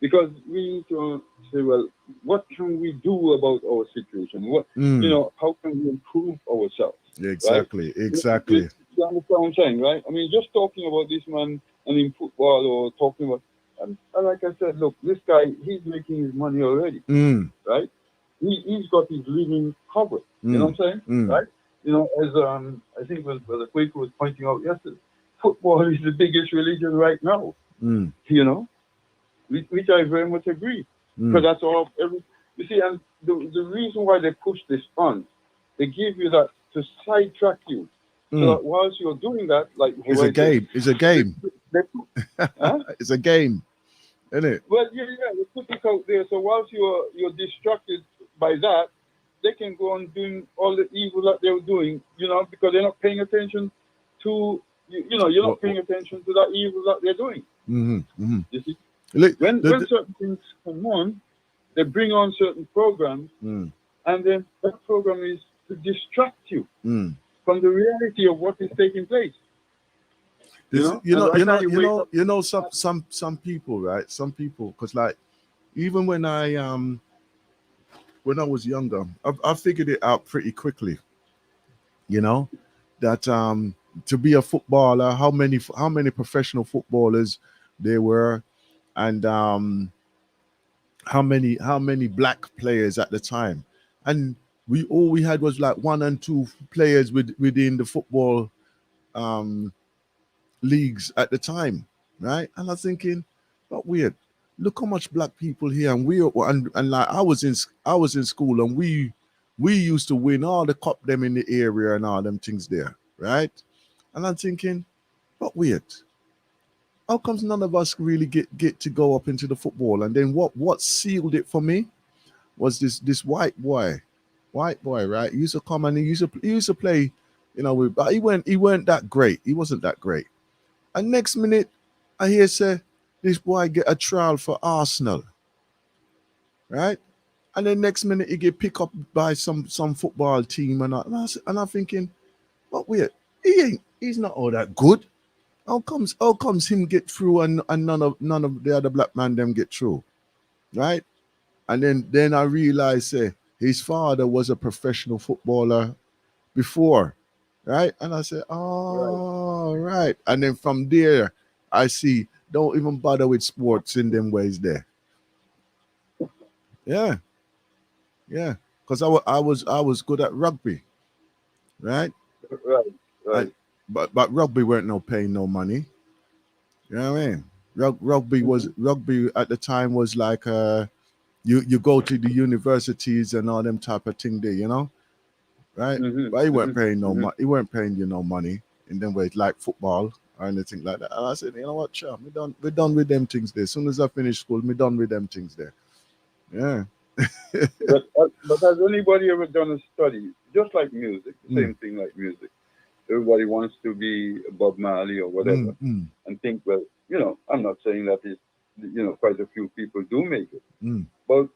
because we need to say, well, what can we do about our situation? mm. How can we improve ourselves, right? Exactly. You, you, Exactly. you understand what I'm saying, right? I mean, just talking about this man and in football or talking about, and like I said, look, this guy, he's making his money already, Mm, right? He's got his living covered. You know mm, what I'm saying? mm, Right? As I think the Quaker was pointing out yesterday, football is the biggest religion right now. mm, You know, which I very much agree. Because mm. that's all. You see, and the reason why they push this on, they give you that to sidetrack you, so Mm. that whilst you're doing that, like how It's a I say, game. It's a they, game. they, huh? It's a game, isn't it? Well, yeah, they put it out there. So whilst you're distracted by that, they can go on doing all the evil that they're doing, because they're not paying attention to you're not What? paying attention to that evil that they're doing. Mm-hmm, mm-hmm. You see, Look, when certain things come on, they bring on certain programs, mm, and then that program is to distract you mm. from the reality of what is taking place. This, And by the time you wake up, some people, right? Some people, because like even when I was younger, I figured it out pretty quickly. You know that to be a footballer, how many professional footballers there were, and how many black players at the time, and we had was like one and two players within the football um leagues at the time, right? And I was thinking, but weird. Look how much black people here, and like I was in school, and we used to win all the cup them in the area and all them things there, right? And I'm thinking, but weird. How comes none of us really get to go up into the football? And then what sealed it for me was this white boy, right? He used to come and he used to play, but he weren't that great. He wasn't that great. And next minute, I hear say this boy get a trial for Arsenal, right? And then next minute he get picked up by some football team, and I'm thinking, but wait, he's not all that good. How comes him get through and none of the other black man them get through, right? And then I realized say his father was a professional footballer before, right? And I said, right? oh, right. And then from there, I see, don't even bother with sports in them ways there. Yeah, yeah. Because I was good at rugby, right? Right, And right. but rugby weren't no paying no money. You know what I mean? Rugby at the time was like you go to the universities and all them type of thing there, you know, right? Mm-hmm. But he weren't Mm-hmm. paying no Mm-hmm. money. He weren't paying you no money in them ways like football or anything like that. And I said, you know what, chum, we done with them things there. As soon as I finish school, we done with them things there. Yeah. But has anybody ever done a study, just like music, the Mm, same thing like music? Everybody wants to be Bob Marley or whatever, mm, mm, and think, well, I'm not saying that is, quite a few people do make it, mm. but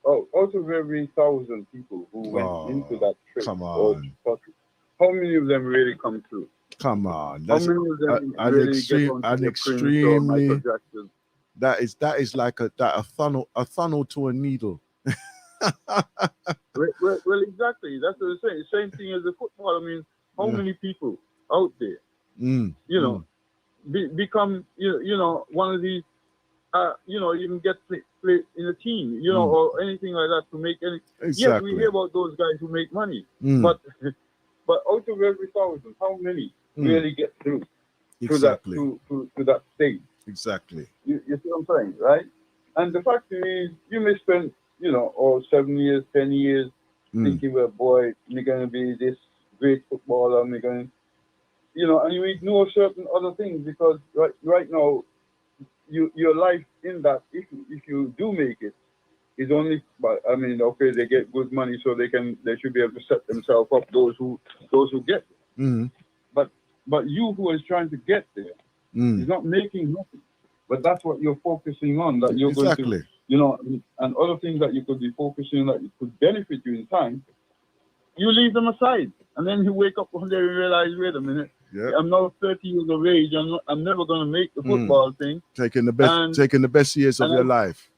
out of every 1,000 people who went into Oh, that trade come or on. spotted, how many of them really come through? Come on. How That's many of them really get onto an the Prince or Michael extremely Jackson? that is like a funnel to a needle. Well, exactly. That's what I'm saying. Same thing as the football. I mean, how Yeah. many people out there, Mm, you know, mm, become one of these even get play in a team, mm. or anything like that to make any. Yes, we Exactly. hear about those guys who make money, Mm, but but out of every 1,000, how many mm. really get through to that Exactly. to that stage? Exactly. You see what I'm saying, right? And the fact is, you may spend or 7 years, 10 years Mm, thinking, well, boy, you're gonna be this great footballer, and you're going, and you ignore certain other things because right now your life in that, if you do make it, is only, but I mean, okay, they get good money, so they should be able to set themselves up, those who get it. mm, But you who is trying to get there mm. is not making nothing. But that's what you're focusing on, that you're going to, Exactly. and other things that you could be focusing on that could benefit you in time, you leave them aside. And then you wake up one day and realize, wait a minute, Yep. I'm now 30 years of age. I'm never going to make the Mm. football thing. And Taking the best years of and your I, life.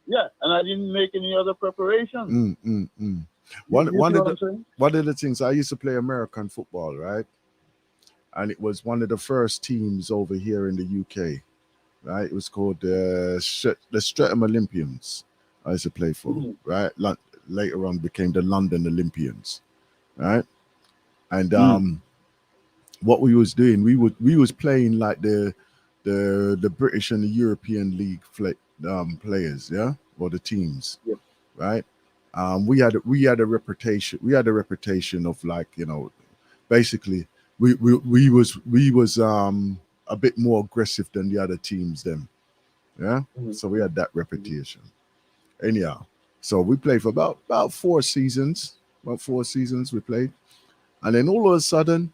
yeah, and I didn't make any other preparation. Mm, mm, mm. You, One you see one of what the I'm saying? one of the things I used to play American football, right? And it was one of the first teams over here in the UK, right? It was called the Streatham Olympians. I used to play for, Mhm. right? Later on became the London Olympians, right? And Mm. what we was doing, we was playing like the British and the European League players, yeah, or the teams, Yeah. right? We had a reputation. We had a reputation of, like, basically we was a bit more aggressive than the other teams. Them, yeah. Mhm. So we had that Mhm. reputation. Anyhow, so we played for about 4 seasons. About 4 seasons we played, and then all of a sudden,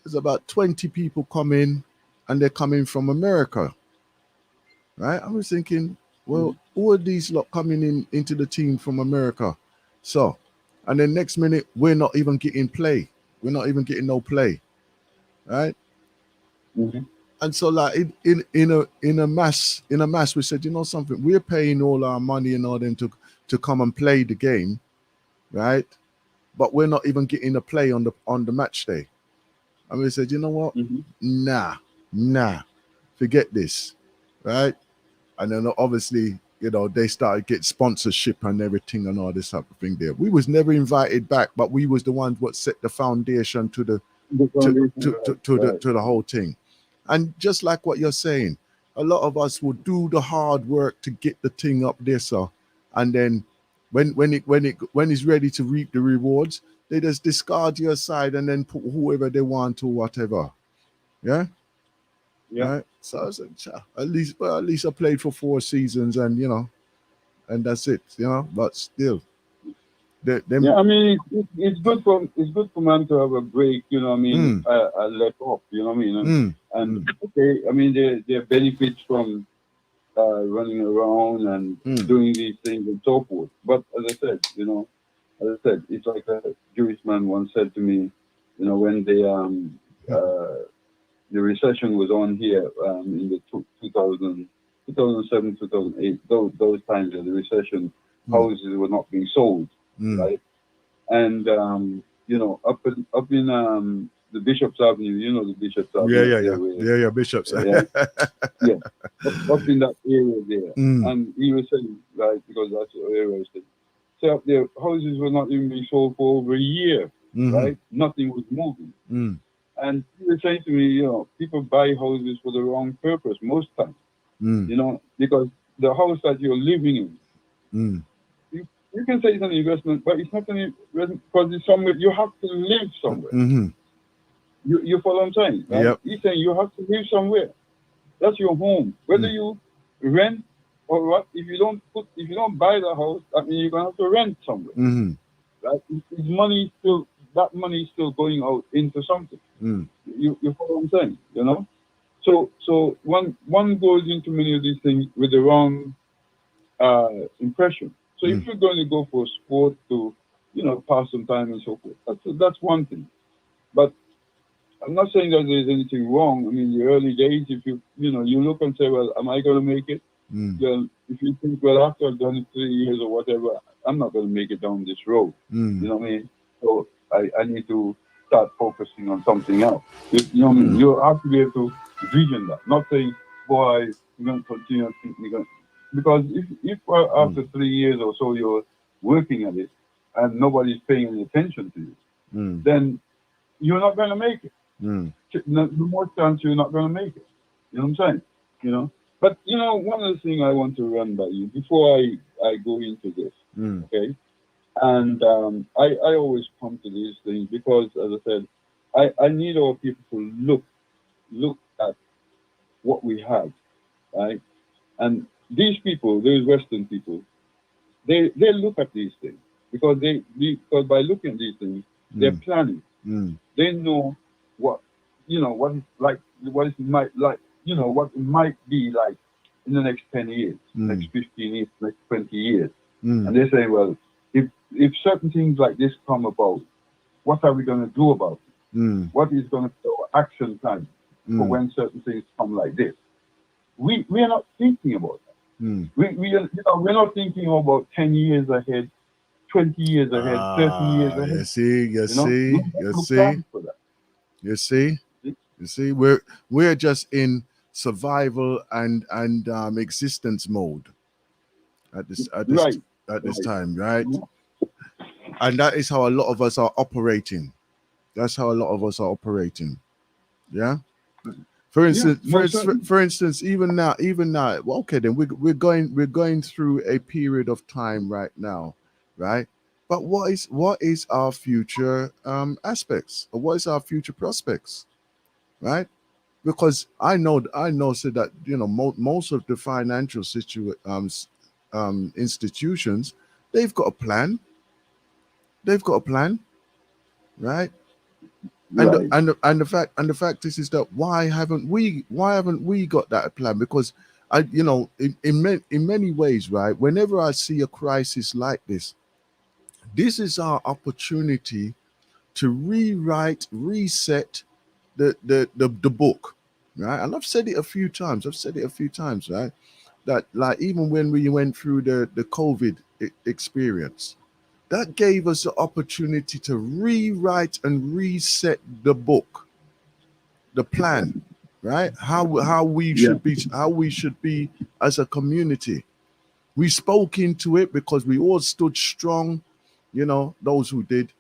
there's about 20 people coming, and they're coming from America, right? I was thinking, well, Mhm. all of these lot coming into the team from America. So, and then next minute, we're not even getting play. We're not even getting no play, right? Mhm. And so, like, in a mass, we said, you know something, we're paying all our money and all them to come and play the game, right? But we're not even getting a play on the match day. And we said, you know what? Mhm. Nah, forget this, right? And then obviously, they started get sponsorship and everything and all this type of thing there. We was never invited back, but we was the ones what set the foundation to the The to foundation, to, to, right? to the Right. to the whole thing. And just like what you're saying, a lot of us will do the hard work to get the thing up there, so, and then when it's ready to reap the rewards, they just discard you aside and then put whoever they want or whatever. Yeah. Yeah. Right. So I was like, at least I played for 4 seasons, and that's it. But still, them. Yeah, I mean, it's good for man to have a break. I mean, Mm, a let off. You know what I mean? And, mm, and mm, okay, I mean, there are benefits from running around and mm, doing these things and so forth. But as I said, it's like a Jewish man once said to me, when the recession was on here in the 2007, 2008, those times of the recession, mm, houses were not being sold, mm. right? And up in the Bishop's Avenue, the Bishop's Yeah, Avenue up yeah, there, yeah, where yeah, yeah. Bishops. yeah, yeah, up in that area there. Mm, And he was saying, right, because that's the area I was saying. So up there, houses were not even being sold for over a year, mm-hmm, right? Nothing was moving. mm, And he was saying to me, people buy houses for the wrong purpose most times, Mm. because the house that you're living in, Mm. you can say it's an investment, but it's not an investment because it's somewhere you have to live somewhere. Mm-hmm. You follow what I'm saying, right? Yep. He's saying you have to live somewhere. That's your home. Whether Mm. you rent or what, if you don't buy the house, that means you're gonna have to rent somewhere. Mm-hmm. Right? His money still that money is still going out into something. Mm. You follow what I'm saying, So one goes into many of these things with the wrong impression. So if Mm. you're going to go for sport to, pass some time and so forth, that's one thing. But I'm not saying that there's anything wrong. I mean, the early days, if you look and say, well, am I going to make it? Mm. Well, if you think, well, after I've done it 3 years or whatever, I'm not going to make it down this road. Mm. You know what I mean? So I need to start focusing on something else. You know what I mean? Mm. You have to be able to vision that, not say, boy, you're going to continue thinking. Because if after 3 years or so you're working at it and nobody's paying any attention to you, Mm. then you're not going to make it. Mm. The more chance you're not going to make it. You know what I'm saying? But one of the things I want to run by you before I go into this, Mm. okay? And I always come to these things because, as I said, I need our people to look at what we have, right? And these people, those Western people, they look at these things because because by looking at these things, they're Mm. planning. Mm. They know what what it's like, what it might like, what it might be like in the next 10 years, next 15 years, next 20 years. Mm. And they say, well, if certain things like this come about, what are we going to do about it? Mm. What is going to be our action plan for Mm. when certain things come like this? We are not thinking about that. Mm. We're not thinking about 10 years ahead, 20 years ahead, 30 years Ah, you ahead. see, you see, you No see, plan for that. you see, See? you see. We're just in survival and existence mode at Right, this right. time, right? Mhm. And that is how a lot of us are operating. That's how a lot of us are operating. Yeah. For Yeah, instance, most certainly. for instance, even now, well, okay, then we're going through a period of time right now, right? But what is our future aspects, or what is our future prospects, right? Because I know so that most of the financial institutions, they've got a plan, they've got a plan, right? and the, Right. and the, and the fact is that why haven't we got that plan? Because in many ways, right, whenever I see a crisis like this is our opportunity to rewrite, reset the book, right? And I've said it a few times, right, that like even when we went through the COVID experience, that gave us the opportunity to rewrite and reset the book, the plan, right? How we Yeah. should be, as a community. We spoke into it because we all stood strong. Those who did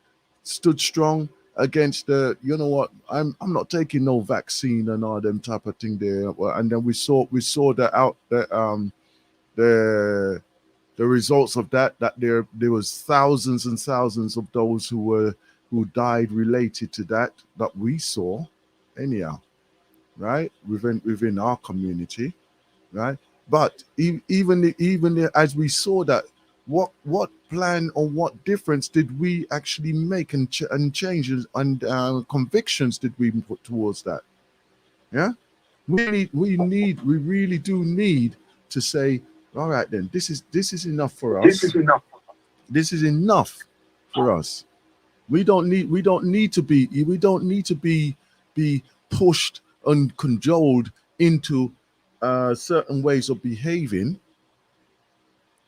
stood strong against the. You know what? I'm not taking no vaccine and all them type of thing there. And then we saw the the results of that there was thousands and thousands of those who died related to that we saw anyhow, right, within our community, right? But even as we saw that, what plan or what difference did we actually make, and changes and convictions did we put towards that? Yeah, we really do need to say, all right, then this is enough for This is us. enough. This is enough for us. We don't need to be pushed and cajoled into certain ways of behaving.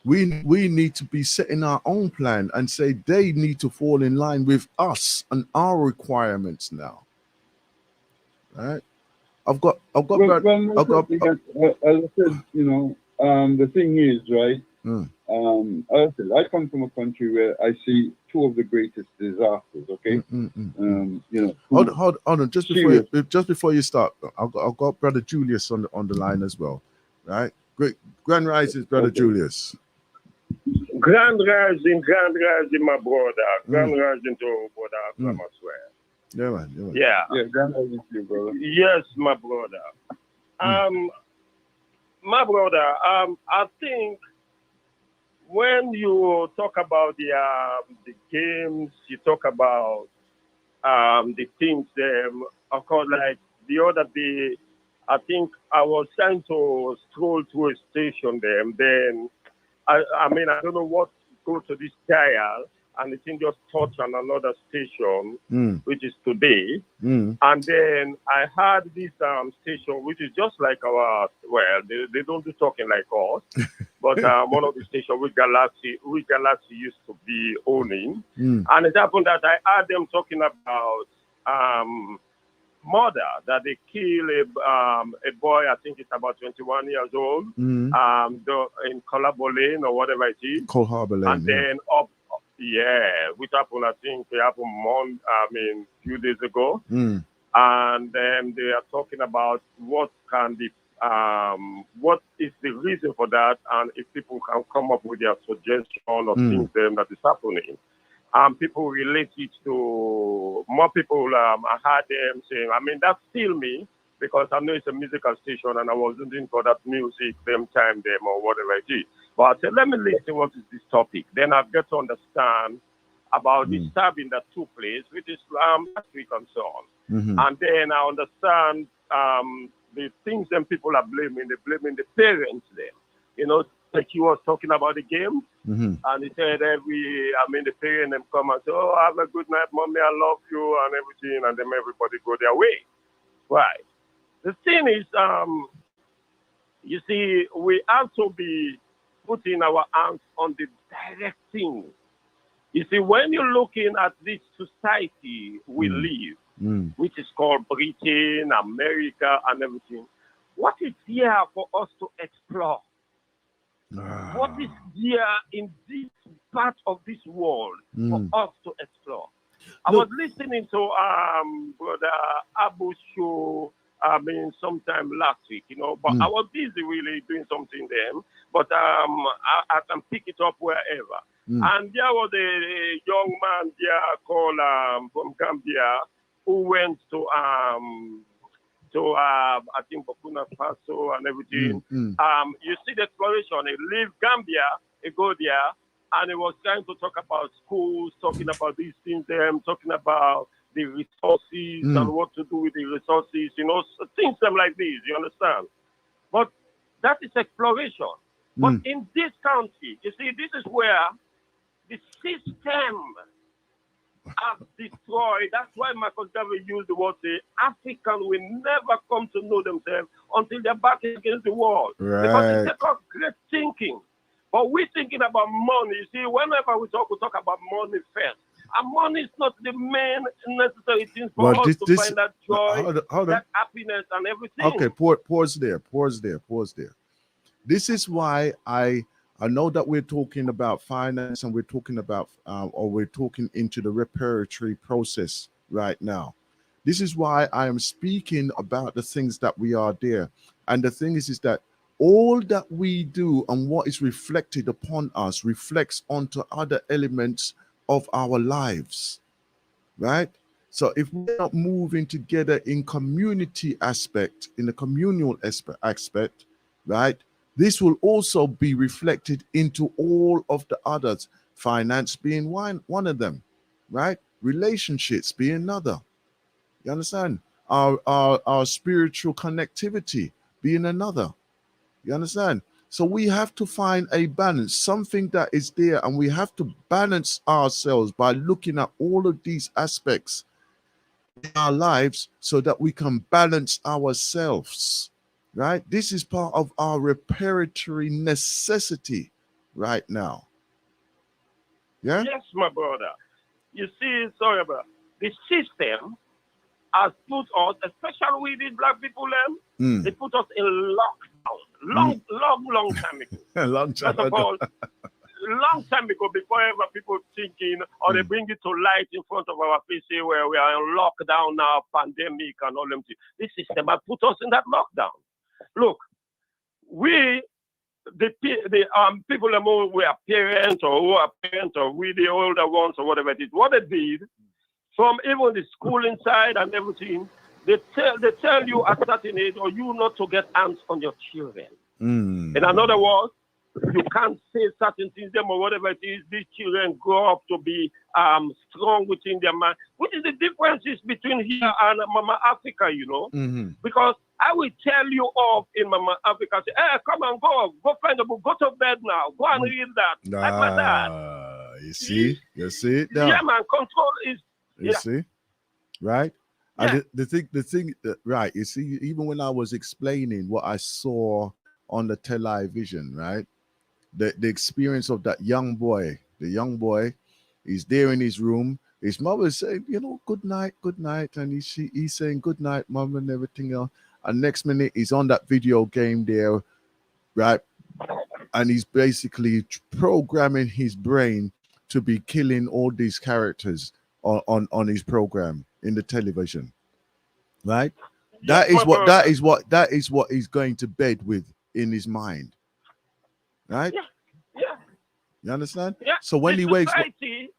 We need to be setting our own plan and say they need to fall in line with us and our requirements now. Right? Well, Brad. well, most I've got. certainly, as I said, the thing is, right? Mm, As I said, I come from a country where I see two of the greatest disasters. Okay, you know, Hold on. Just before you start, I've got Brother Julius on the line as well, right? Great Grand Rising, Brother Okay. Julius. Grand rising, my brother. Grand rising to brother Akram as well. Yeah, man. Yeah. Yeah, grand rising to you, brother. Yes, my brother. My brother, I think when you talk about the games, you talk about the things, of course, like the other day, I think I was trying to stroll through a station there, and then I mean, I don't know what go to this dial, and the thing just touched on another station, which is today. And then I had this station, which is just like our, well, they don't do talking like us, but one of the stations which Galaxy used to be owning. And it happened that I heard them talking about murder, that they kill a boy, I think it's about 21 years old, in Collabo Lane or whatever it is. Cold Harbor Lane. And then which happened, I think it happened a few days ago. And then they are talking about what is the reason for that, and if people can come up with their suggestion or things that is happening. People relate it to more people. I heard them saying, I mean, that's still me, because I know it's a musical station and I was looking for that music, them or whatever it is. But I said, let me listen, what is this topic? Then I get to understand about the stabbing that took place, which is last week and so on. And then I understand the things that people are blaming. They're blaming the parents then. You know, like he was talking about the game, and he said the parents them come and say, oh, have a good night, mommy, I love you, and everything, and then everybody go their way. Right. The thing is, you see, we have to be putting our hands on the direct thing. You see, when you're looking at this society we live, which is called Britain, America, and everything, what is here for us to explore? What is here in this part of this world for us to explore? I was listening to Brother Abu's show, sometime last week, you know, but I was busy really doing something then, but I can pick it up wherever. And there was a young man there called from Gambia who went to I think Burkina Faso and everything. You see the exploration. He leave Gambia, he go there, and he was trying to talk about schools, talking about these things, talking about the resources and what to do with the resources, you know, things like this, you understand? But that is exploration. But in this country, you see, this is where the system have destroyed. That's why Marcus Garvey used the word, say, African will never come to know themselves until they're back against the wall. Right. Because it's a great thinking. But we're thinking about money. You see, whenever we talk about money first. And money is not the main necessary thing for us to find that joy, that happiness, and everything. Okay, pause there. This is why I know that we're talking about finance and we're talking about, or we're talking into the reparatory process right now. This is why I am speaking about the things that we are there. And the thing is that all that we do and what is reflected upon us reflects onto other elements of our lives, right? So if we're not moving together in community aspect, in the communal aspect, right, this will also be reflected into all of the others, finance being one of them, right? Relationships being another. You understand? Our spiritual connectivity being another. You understand? So we have to find a balance, something that is there, and we have to balance ourselves by looking at all of these aspects in our lives so that we can balance ourselves, right? This is part of our reparatory necessity right now. Yeah? Yes, my brother. You see, sorry about the system has put us, especially with these black people, they put us in lockdown. Long time ago. Long time First of ago. all, long time ago, before ever people thinking, or they bring it to light in front of our face, say, well, we are in lockdown now, pandemic and all them things. This system has put us in that lockdown. Look, we, the people who are parents or we the older ones or whatever it is, what they did, from even the school inside and everything, they tell you at certain age or you not to get hands on your children. In other words, you can't say certain things them or whatever it is. These children grow up to be strong within their mind. What is the differences between here and Mama Africa, you know? Because I will tell you off in Mama Africa, say, hey, come and go find a book, go to bed now, go and read that. Like my dad. You see it now. Yeah, man, control is. You see, right? Yeah. And the thing, right? You see, even when I was explaining what I saw on the television, right? The experience of that young boy, he's there in his room. His mother's saying, you know, good night, and he's saying good night, mom, and everything else. And next minute he's on that video game there, right? And he's basically programming his brain to be killing all these characters on his program in the television, right? That is what he's going to bed with in his mind, right? Yeah. You understand? Yeah. So when he wakes up, society,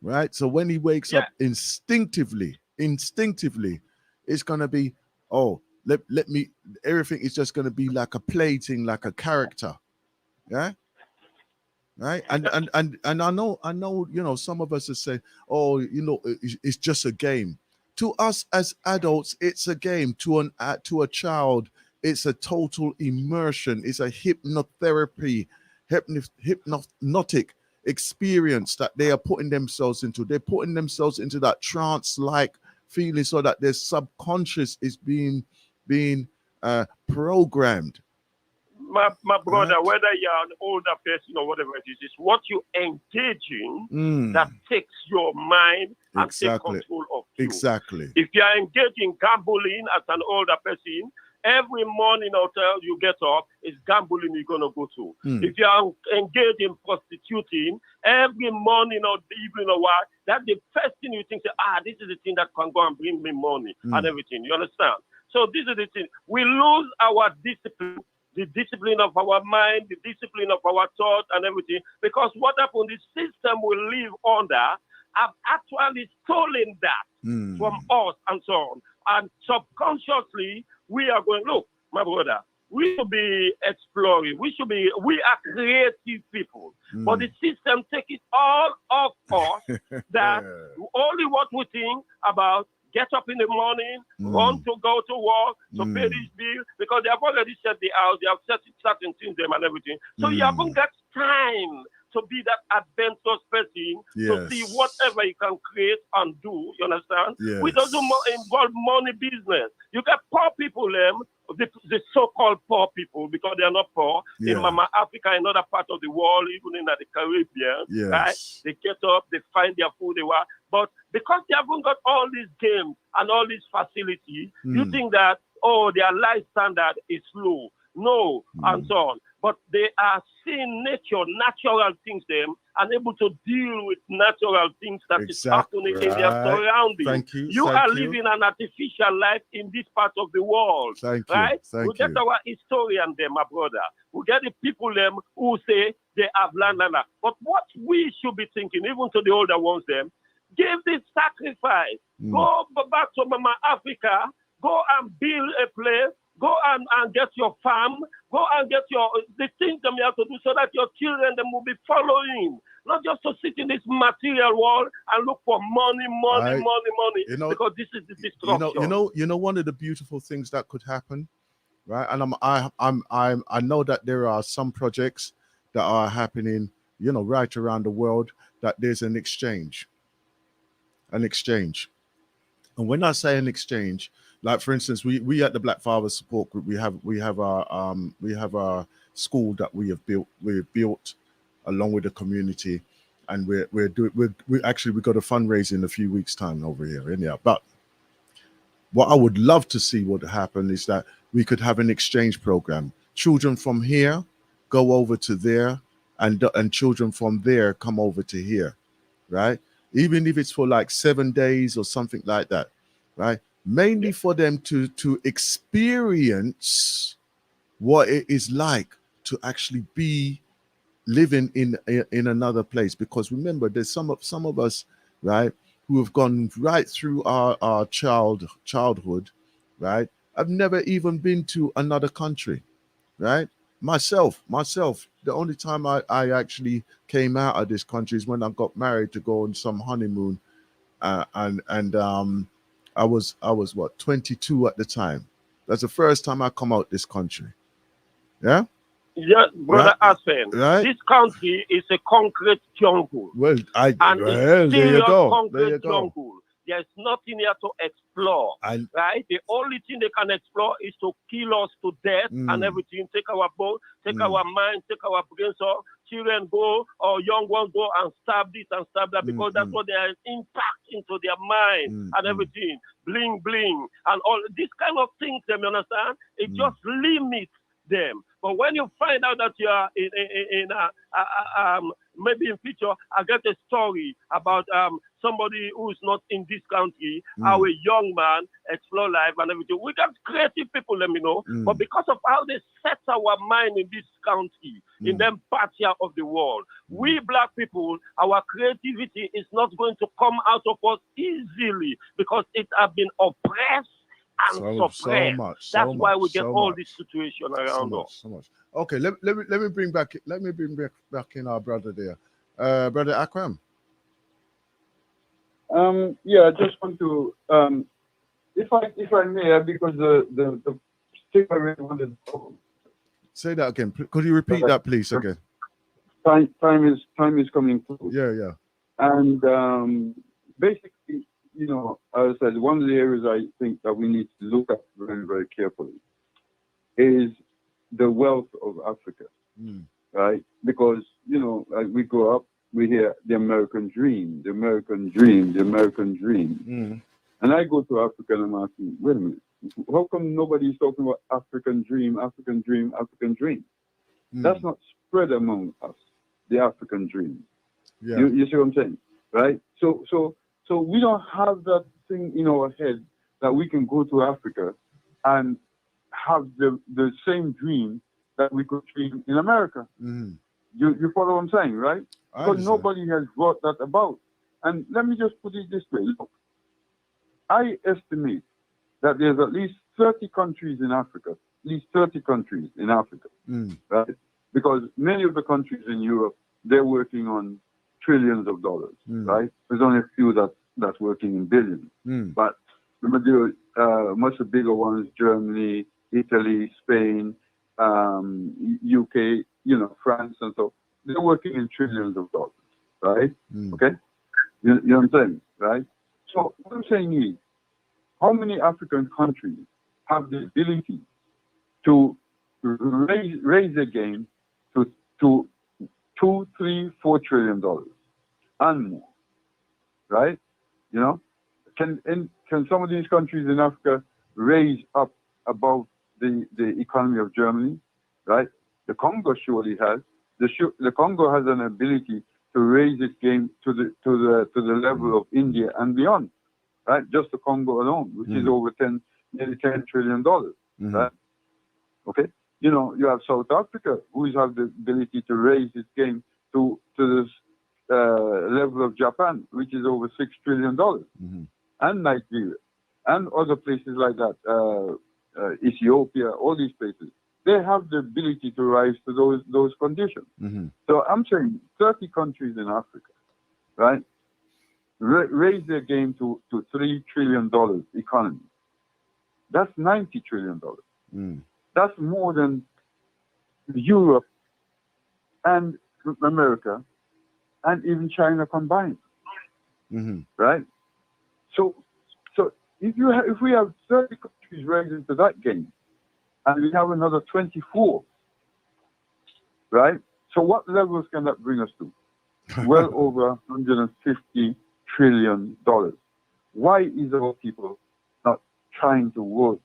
right? So when he wakes up instinctively, it's gonna be, oh, let me. Everything is just gonna be like a plaything, like a character, yeah. Right, and I know, you know, some of us are saying, oh, you know, it's just a game. To us as adults, it's a game. To a child, it's a total immersion. It's a hypnotic experience that they are putting themselves into. They're putting themselves into that trance-like feeling, so that their subconscious is being programmed. My brother, whether you're an older person or whatever it is what you engage in that takes your mind and takes control of you. Exactly. If you are engaged in gambling as an older person, every morning until you get up is gambling you're going to go to. If you are engaged in prostituting, every morning or the evening or what, that's the first thing you think, this is the thing that can go and bring me money and everything. You understand? So this is the thing. We lose our discipline. The discipline of our mind, the discipline of our thought and everything. Because what happened, the system we live under have actually stolen that from us and so on. And subconsciously, we are going, look, my brother, we should be exploring. We are creative people. But the system take it all off us that only what we think about get up in the morning, run to go to work, to pay this bill, because they have already set the house, they have set certain things them and everything. So you haven't got time to be that adventurous person to see whatever you can create and do. You understand? Yes. We doesn't involve money business. You got poor people, the so-called poor people, because they are not poor. In Mama Africa, another part of the world, even in the Caribbean, right? They get up, they find their food, they want. But because they haven't got all these games and all these facilities, you think that, their life standard is low. No, and so on. But they are seeing nature, natural things, them, and able to deal with natural things that is happening in their surroundings. You are living an artificial life in this part of the world. Right? We get our historian there, my brother. We get the people them who say they have land. But what we should be thinking, even to the older ones, them, give this sacrifice. Go back to Mama Africa. Go and build a place. Go and get your farm. Go and get the things that you have to do so that your children them will be following. Not just to sit in this material world and look for money. You know, because this is the destruction. You know, one of the beautiful things that could happen, right? And I know that there are some projects that are happening, you know, right around the world, that there's an exchange. And when I say an exchange, like for instance, we at the Black Father Support Group, we have our school that we have built along with the community, and we got a fundraising in a few weeks' time over here in there. But what I would love to see would happen is that we could have an exchange program. Children from here go over to there and children from there come over to here, right? Even if it's for like 7 days or something like that, right? Mainly for them to experience what it is like to actually be living in another place. Because remember, there's some of us, right, who have gone right through our childhood, right? I've never even been to another country, right? Myself, the only time I actually came out of this country is when I got married to go on some honeymoon, and I was what, 22 at the time. That's the first time I come out this country. Yeah, Yeah, brother right, Aspen, right. this country is a concrete jungle. Well, And it's there you serious go, concrete jungle. There's nothing here to explore, And right? The only thing they can explore is to kill us to death and everything. Take our boat, take our mind, take our brains off. Children go or young ones go and stab this and stab that because that's what they are impact into their mind and everything. Bling bling and all these kind of things. You understand? It just limits them. But when you find out that you are in maybe in future, I get a story about somebody who is not in this country, how a young man explore life and everything. We got creative people, let me know. But because of how they set our mind in this country, in them parts here of the world, we black people, our creativity is not going to come out of us easily because it has been oppressed and suppressed. That's why we get all this situation around us. So much. Okay, let me bring back in our brother there, brother Akram. Yeah, I just want to if I may, because the thing I really wanted to say that again. Could you repeat that, please, again? Time is coming through. Yeah. And basically, you know, as I said, one of the areas I think that we need to look at very, very carefully is the wealth of Africa, right? Because, you know, as we grow up, we hear the American dream, the American dream, the American dream. And I go to Africa and I'm asking, wait a minute, how come nobody's talking about African dream, African dream, African dream? That's not spread among us, the African dream. Yeah. You see what I'm saying, right? So we don't have that thing in our head that we can go to Africa and have the same dream that we could dream in America. You follow what I'm saying, right? Because nobody has brought that about. And let me just put it this way. Look, I estimate that there's at least 30 countries in Africa, right? Because many of the countries in Europe, they're working on trillions of dollars, right? There's only a few that's working in billions. But the majority, much of the bigger ones, Germany, Italy, Spain, UK, you know, France, and so they're working in trillions of dollars, right? Okay, you know what I'm saying, right? So what I'm saying is, how many African countries have the ability to raise their game to $2, $3, $4 trillion and more, right? You know, can some of these countries in Africa raise up above the economy of Germany, right? The Congo surely has. The Congo has an ability to raise its game to the level of India and beyond, right? Just the Congo alone, which is over nearly $10 trillion, right? Okay, you know, you have South Africa, who has the ability to raise its game to this level of Japan, which is over $6 trillion, and Nigeria, and other places like that, Ethiopia, all these places. They have the ability to rise to those conditions. So I'm saying 30 countries in Africa, right, raise their game to $3 trillion economy. That's $90 trillion. That's more than Europe and America and even China combined, right? So if we have 30 countries rising to that game, and we have another 24, right? So what levels can that bring us to? Well over $150 trillion. Why is our people not trying to work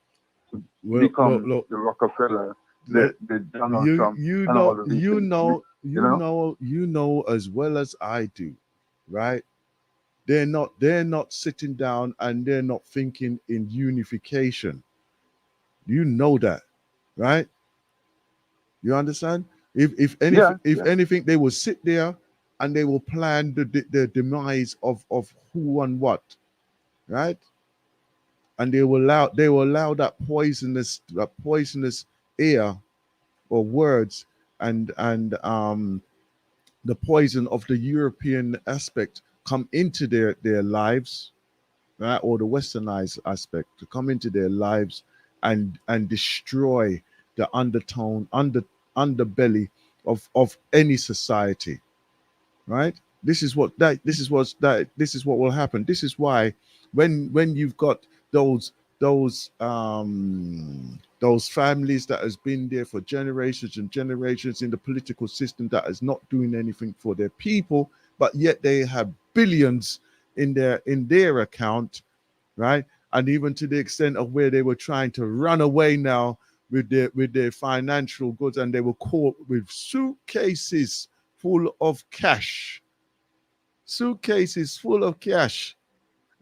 to become the Rockefeller, the Donald Trump and all of these things. You know as well as I do, right? They're not sitting down and they're not thinking in unification. You know that, right? You understand? If anything, anything, they will sit there and they will plan the demise of who and what, right? And they will allow that poisonous air or words and the poison of the European aspect come into their lives, right? Or the westernized aspect to come into their lives and destroy the underbelly of any society, right? This is what will happen. This is why when you've got those families that has been there for generations and generations in the political system that is not doing anything for their people, but yet they have billions in their account, right? And even to the extent of where they were trying to run away now with their financial goods, and they were caught with suitcases full of cash,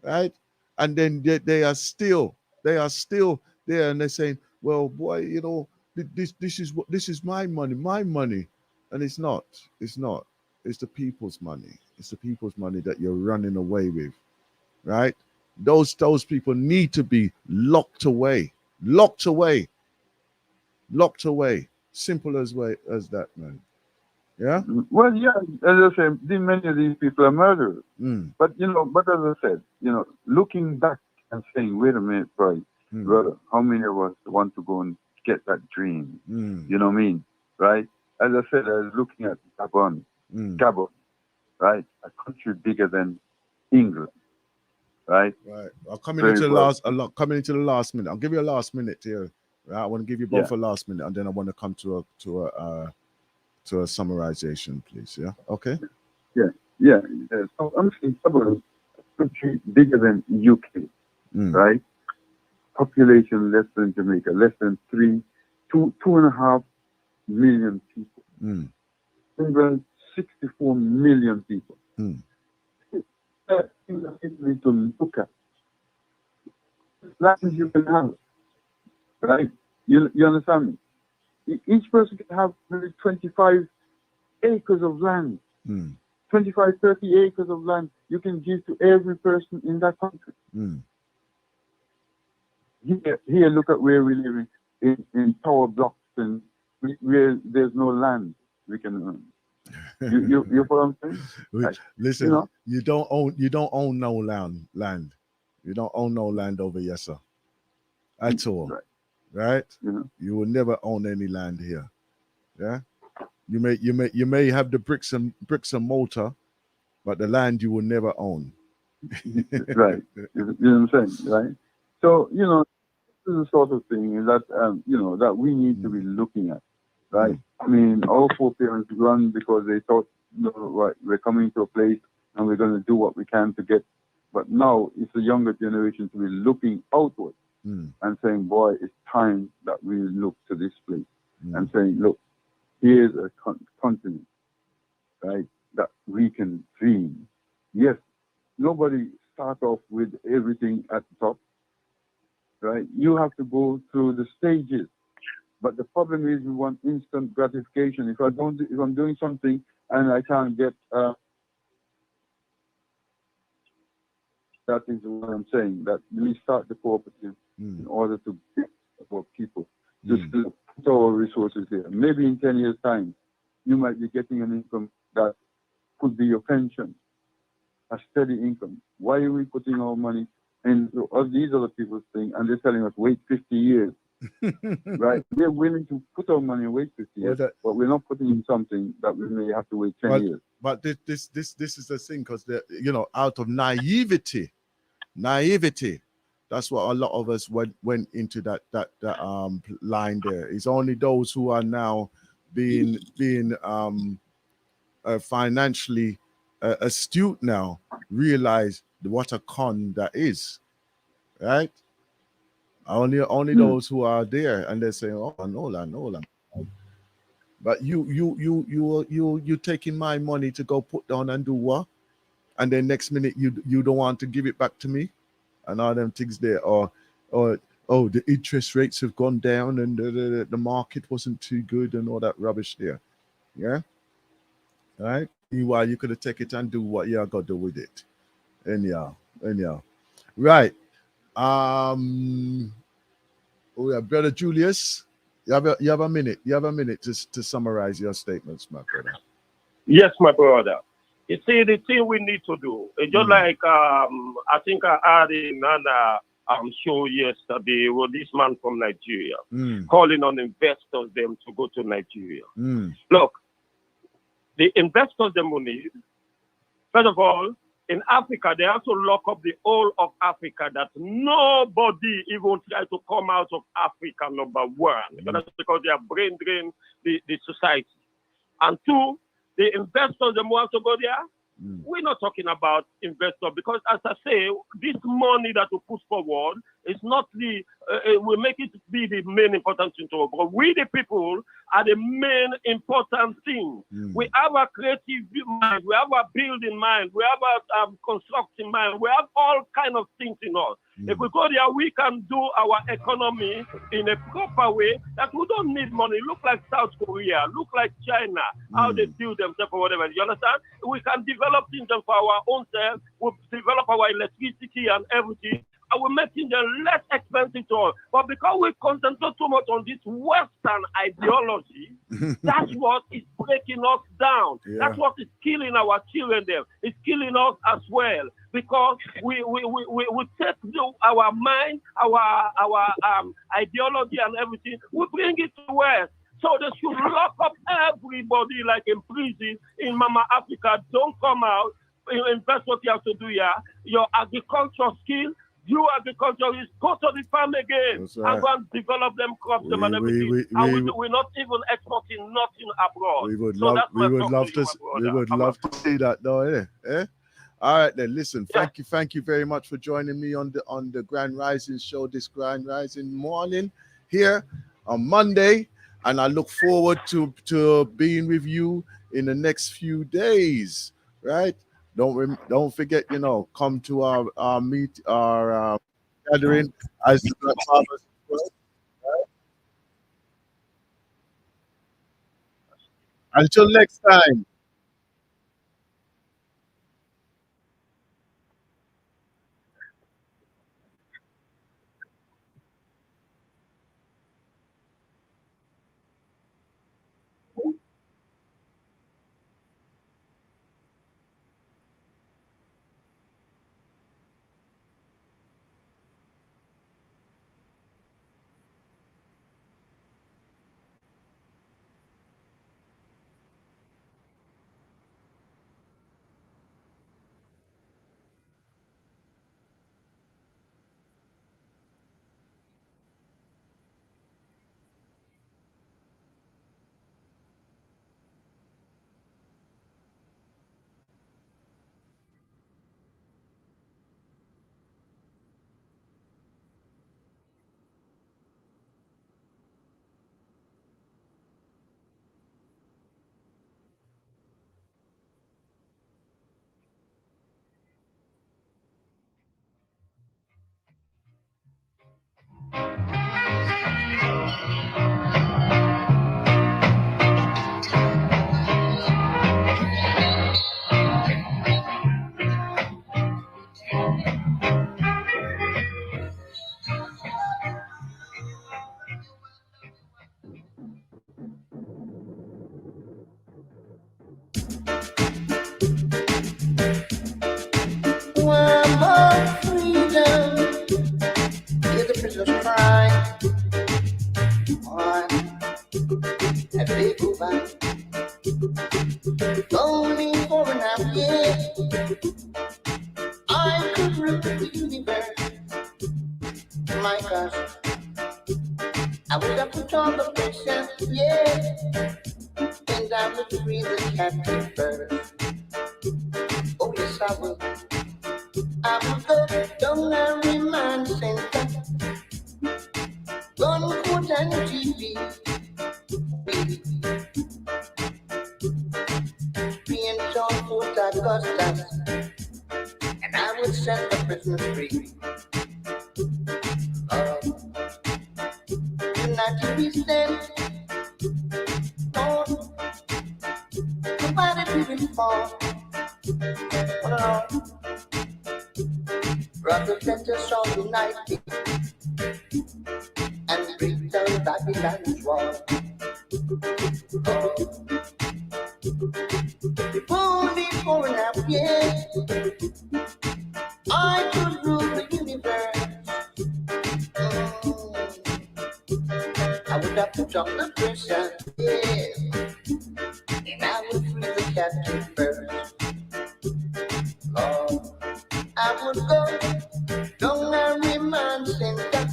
right? And then they are still there, and they're saying, well, boy, this is my money, and it's not. It's the people's money. It's the people's money that you're running away with, right? Those people need to be locked away. Simple as that, man. Yeah. Well, yeah, as I said, many of these people are murderers. But as I said, looking back and saying, wait a minute, brother, how many of us want to go and get that dream? You know what I mean, right? As I said, I was looking at Gabon, right? A country bigger than England, right? Right. Coming into the last minute. I'll give you a last minute here. Right? I want to give you both a last minute, and then I want to come to a summarization, please. Yeah. Okay. Yeah. So I'm saying Gabon, a country bigger than UK, right? Population less than Jamaica, less than 2.5 million people. England, 64 million people. That thing that people need to look at. Lands you can have, right? You understand me? Each person can have maybe 25 acres of land. 25, 30 acres of land you can give to every person in that country. Here, look at where we live in tower blocks and where there's no land we can earn. You follow what I'm saying? Listen, you don't own no land. You don't own no land over here, sir. At all. Right? You will never own any land here. Yeah. You may have the bricks and mortar, but the land you will never own. Right. You know what I'm saying, right? So, this is the sort of thing that that we need to be looking at, right? I mean, our foreparents run because they thought, right, we're coming to a place and we're going to do what we can to get. But now it's the younger generation to be looking outward and saying, boy, it's time that we look to this place and saying, look, here's a continent, right, that we can dream. Yes, nobody start off with everything at the top, right? You have to go through the stages. But the problem is we want instant gratification. If I'm doing something and I can't get, that is what I'm saying, that we start the cooperative in order to get about people, just to put our resources there. Maybe in 10 years' time, you might be getting an income that could be your pension, a steady income. Why are we putting our money into these other people's thing and they're telling us wait 50 years? Right? We're willing to put our money and wait 50 years, but we're not putting in something that we may have to wait 10 years. But this is the thing, because out of naivety, that's what a lot of us went into that line there. It's only those who are now being financially astute now realize what a con that is, right? Only those who are there and they're saying, oh, no land. But you taking my money to go put down and do what? And then next minute you don't want to give it back to me, and all them things there, or oh, the interest rates have gone down and the market wasn't too good and all that rubbish there. Yeah, all right. Meanwhile, you could have taken it and do what you got to do with it. Anyhow, right. Oh yeah, brother Julius, you have a minute. You have a minute to summarize your statements, my brother. Yes, my brother. You see, the thing we need to do, it's just like I think I had another show yesterday with this man from Nigeria calling on investors them to go to Nigeria. Look, the investors the money. First of all, in Africa, they have to lock up the whole of Africa that nobody even try to come out of Africa, number one. That's because they are brain drain the society. And two, the investors, they want to go there. We're not talking about investors because, as I say, this money that we put forward is not we make it be the main important thing to us. But we, the people, are the main important thing. We have a creative mind, we have a building mind, we have a constructing mind, we have all kind of things in us. If we go there, we can do our economy in a proper way that we don't need money. Look like South Korea, look like China, how they build themselves or whatever. You understand? We can develop things for our own self. We develop our electricity and everything. And we're making them less expensive to us. But because we concentrate too much on this Western ideology, that's what is breaking us down. Yeah. That's what is killing our children there. It's killing us as well. Because we take our mind, our ideology and everything, we bring it to West. So they should lock up everybody like in prison in Mama Africa. Don't come out. Invest what you have to do here. Your agriculture skill, do agriculture is go to the farm again and go and develop them crops and everything. We're not even exporting nothing abroad. We would love to see that though, eh? All right then, listen, thank you very much for joining me on the Grand Rising show this Grand Rising morning here on Monday. And I look forward to being with you in the next few days, right? Don't forget, come to our gathering as the Black Farmers. Right? Until next time. Only for an hour, yeah. I could rule the universe. My gosh, I would have put on the pressure, yeah. And I would free the captive first. Oh yes, I will. I will go down and remind center. Gun, court, and TV. United we stand. Lord, nobody we will fall. Oh, Lord, brothers, let us all unite and break down Babylon's wall. Oh. Only 4.5 years, I could rule the universe. I would have to jump the prison, yeah, and I would free the captive first. Lord, I would go down and remand center,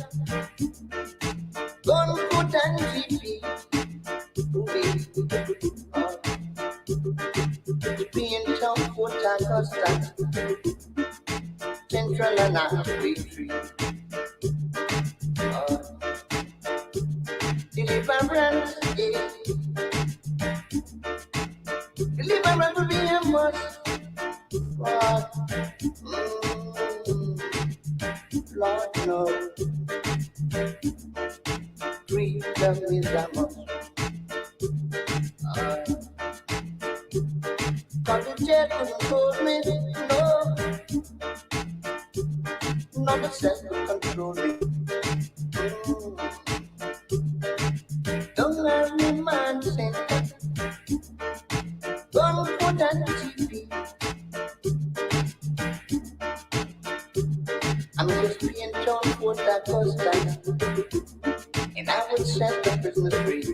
gun, foot, and GP. Being town, foot, and custard, central and arbitrary. Deliverance, yeah. Deliverance will be a must. Lord, no. Freedom is a must. Cause the jail couldn't hold me, no. Not the self could control me. Don't let me man center. Gun, foot, and TV. I'm just being told what that was done, and I would set the business free.